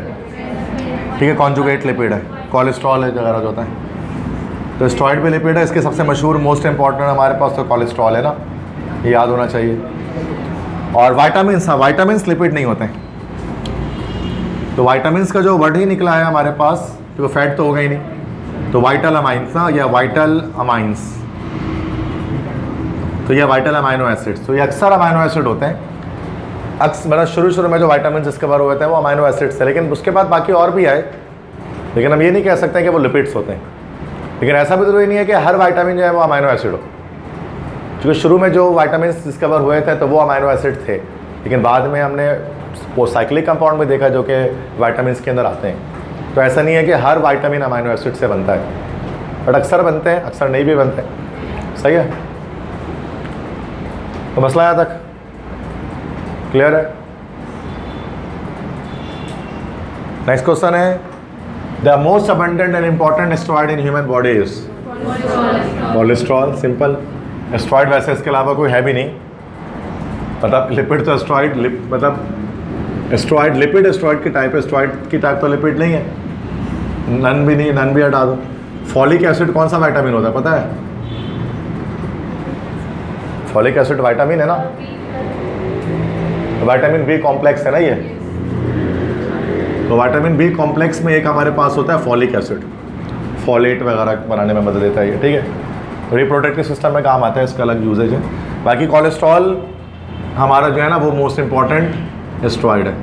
ठीक है, कॉन्जुगेट लिपिड है। कोलेस्ट्रॉल है वगैरह जो होता है, तो स्टेरॉइड भी लिपिड है। इसके सबसे मशहूर मोस्ट इंपॉर्टेंट हमारे पास तो कोलेस्ट्रॉल है ना, ये याद होना चाहिए। और वाइटामिन्स, हाँ वाइटामिन्स लिपिड नहीं होते हैं। तो वाइटामिन्स का जो वर्ड ही निकला है हमारे पास, तो फैट तो होगा ही नहीं, तो वाइटल अमाइंस ना, या वाइटल अमाइंस, तो ये वाइटल अमाइनो एसिड्स। तो ये अक्सर अमाइनो एसिड होते हैं। मतलब शुरू में जो वाइटामिन डिस्कवर हुए थे वो अमाइनो एसिड्स थे, लेकिन उसके बाद बाकी और भी आए, लेकिन हम ये नहीं कह सकते कि वो लिपिड्स होते हैं। लेकिन ऐसा भी जरूरी नहीं है कि हर वाइटामिन जो है वो अमाइनो एसिड हो, क्योंकि शुरू में जो वाइटामिन डिस्कवर हुए थे तो वो अमाइनो एसिड थे, लेकिन बाद में हमने वो साइक्लिक कंपाउंड में देखा जो कि वाइटामिन के अंदर आते हैं। तो ऐसा नहीं है कि हर वाइटामिन अमाइनो एसिड से बनता है, बट अक्सर बनते हैं, अक्सर नहीं भी बनते। सही है, तो मसला यहाँ तक क्लियर है। नेक्स्ट क्वेश्चन है, the most abundant and important steroid in human body is cholesterol. Simple, steroid वैसे इसके अलावा कोई है भी नहीं, मतलब लिपिड तो स्टेरॉइड मतलब स्टेरॉइड लिपिड स्टेरॉइड की टाइप है, स्टेरॉइड की टाइप तो लिपिड नहीं है। नन भी नहीं, नन भी हटा दो। फॉलिक एसिड कौन सा विटामिन होता है पता है? फॉलिक एसिड विटामिन है ना, विटामिन बी कॉम्प्लेक्स है ना ये, तो विटामिन बी कॉम्प्लेक्स में एक हमारे पास होता है फॉलिक एसिड, फॉलेट वगैरह बनाने में मदद देता है ये, ठीक है। रिप्रोडक्टिव सिस्टम में काम आता है, इसका अलग यूजेज है। बाकी कोलेस्ट्रॉल हमारा जो है ना वो मोस्ट इंपॉर्टेंट स्टेरॉइड है।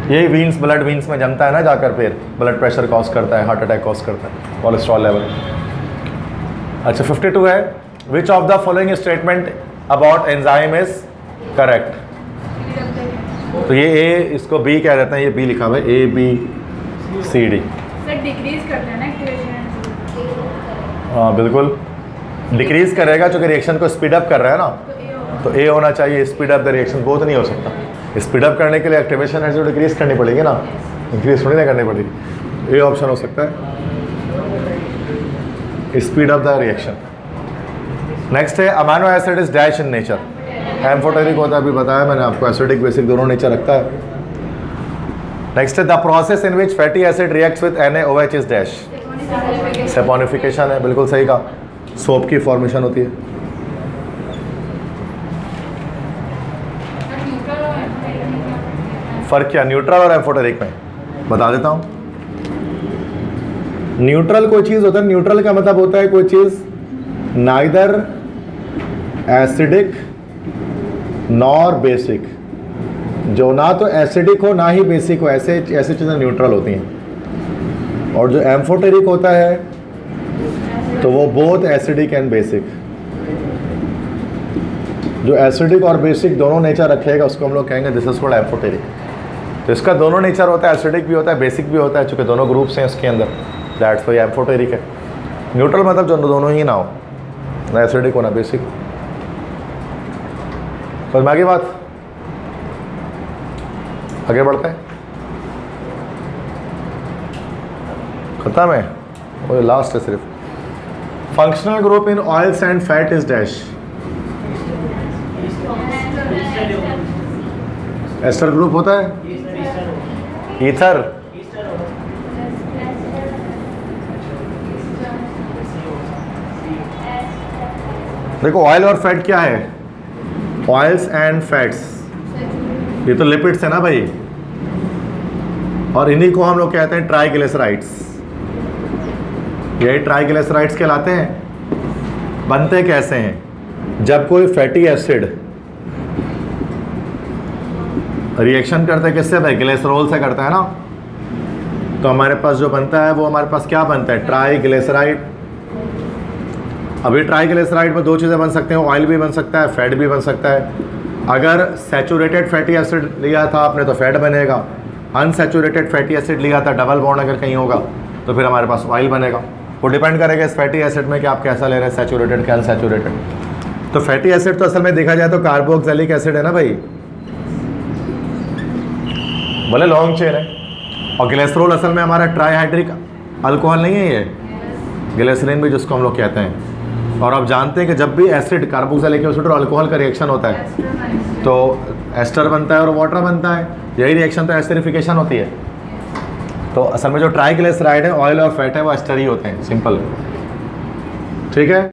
यही वीन्स, ब्लड वीन्स में जमता है ना जाकर, फिर ब्लड प्रेशर कॉज करता है, हार्ट अटैक कॉज करता है कोलेस्ट्रॉल लेवल। अच्छा 52 है, which of the following statement about enzyme is correct? तो ये ए, इसको बी कह देते हैं, ये बी लिखा हुआ है, A B C D. Sir decrease करता है ना एक्टिवेशन? हाँ बिल्कुल डिक्रीज करेगा, चूँकि रिएक्शन को स्पीड अप कर रहा है ना, तो ए होना चाहिए। स्पीड अप द रिएक्शन बहुत नहीं हो सकता, स्पीड अप करने के लिए एक्टिवेशन है जो डिक्रीज करनी पड़ेगी ना, इंक्रीज थोड़ी ना करनी पड़ेगी। ए ऑप्शन हो सकता है, speed up the reaction. Next है, amino acid is dash in nature. Amphoteric होता है, अभी बताया मैंने आपको, एसिडिक बेसिक दोनों नेचर रखता है। नेक्स्ट है, the process in which fatty acid reacts with NaOH is dash. Saponification है, बिल्कुल सही कहा, सोप की फॉर्मेशन होती है। फर्क क्या न्यूट्रल और एम्फोटेरिक में, बता देता हूँ। न्यूट्रल कोई चीज़ होता है, न्यूट्रल का मतलब होता है कोई चीज़ नाइदर एसिडिक नॉर बेसिक, जो ना तो एसिडिक हो ना ही बेसिक हो, ऐसे चीज़ें न्यूट्रल होती हैं। और जो एम्फोटेरिक होता है तो वो बोथ एसिडिक एंड बेसिक, जो एसिडिक और बेसिक दोनों नेचर रखेगा उसको हम लोग कहेंगे दिस इज कॉल्ड एम्फोटेरिक। तो इसका दोनों नेचर होता है, एसिडिक भी होता है, बेसिक भी होता है, चूँकि दोनों ग्रुप्स हैं इसके अंदर, दैट्स वाई एम्फोटेरिक है। न्यूट्रल मतलब जो दोनों ही ना हो, ना एसिडिक हो ना बेसिक। समझ में आ गई बात? आगे बढ़ते हैं, खत्म है वो लास्ट है सिर्फ। Functional group in oils and fat is dash. Ester group होता है, ईथर, देखो ऑयल और फैट क्या है, ऑयल्स एंड फैट्स, ये तो लिपिड्स है ना भाई, और इन्हीं को हम लोग कहते हैं ट्राइग्लिसराइड्स। यही ट्राइग्लिसराइड्स कहलाते हैं। बनते कैसे हैं? जब कोई फैटी एसिड रिएक्शन करता है किससे भाई? ग्लिसरॉल से करता है ना, तो हमारे पास जो बनता है वो हमारे पास क्या बनता है? ट्राइग्लिसराइड। अभी ट्राइग्लिसराइड में दो चीज़ें बन सकते हैं, ऑयल भी बन सकता है, फैट भी बन सकता है। अगर सैचुरेटेड फैटी एसिड लिया था आपने तो फैट बनेगा, अनसैचुरेटेड फैटी एसिड लिया था, डबल बॉन्ड अगर कहीं होगा तो फिर हमारे पास ऑयल बनेगा। वो डिपेंड करेगा इस फैटी एसिड में कि आप कैसा ले रहे हैं, सैचुरेटेड क्या अनसैचुरेटेड। तो फैटी एसिड तो असल में देखा जाए तो कार्बोक्सिलिक एसिड है ना भाई, भले लॉन्ग चेन है। और ग्लिसरॉल असल में हमारा ट्राईहाइड्रिक अल्कोहल नहीं है, ये ग्लिसरीन भी जिसको हम लोग कहते हैं। और आप जानते हैं कि जब भी एसिड कार्बोक्सिलिक एसिड और अल्कोहल का रिएक्शन होता है तो एस्टर बनता है और वाटर बनता है, यही रिएक्शन तो एस्टरिफिकेशन होती है। तो असल में जो ट्राइग्लिसराइड है, ऑयल और फैट है, वो एस्टर ही होते हैं, सिंपल। ठीक है।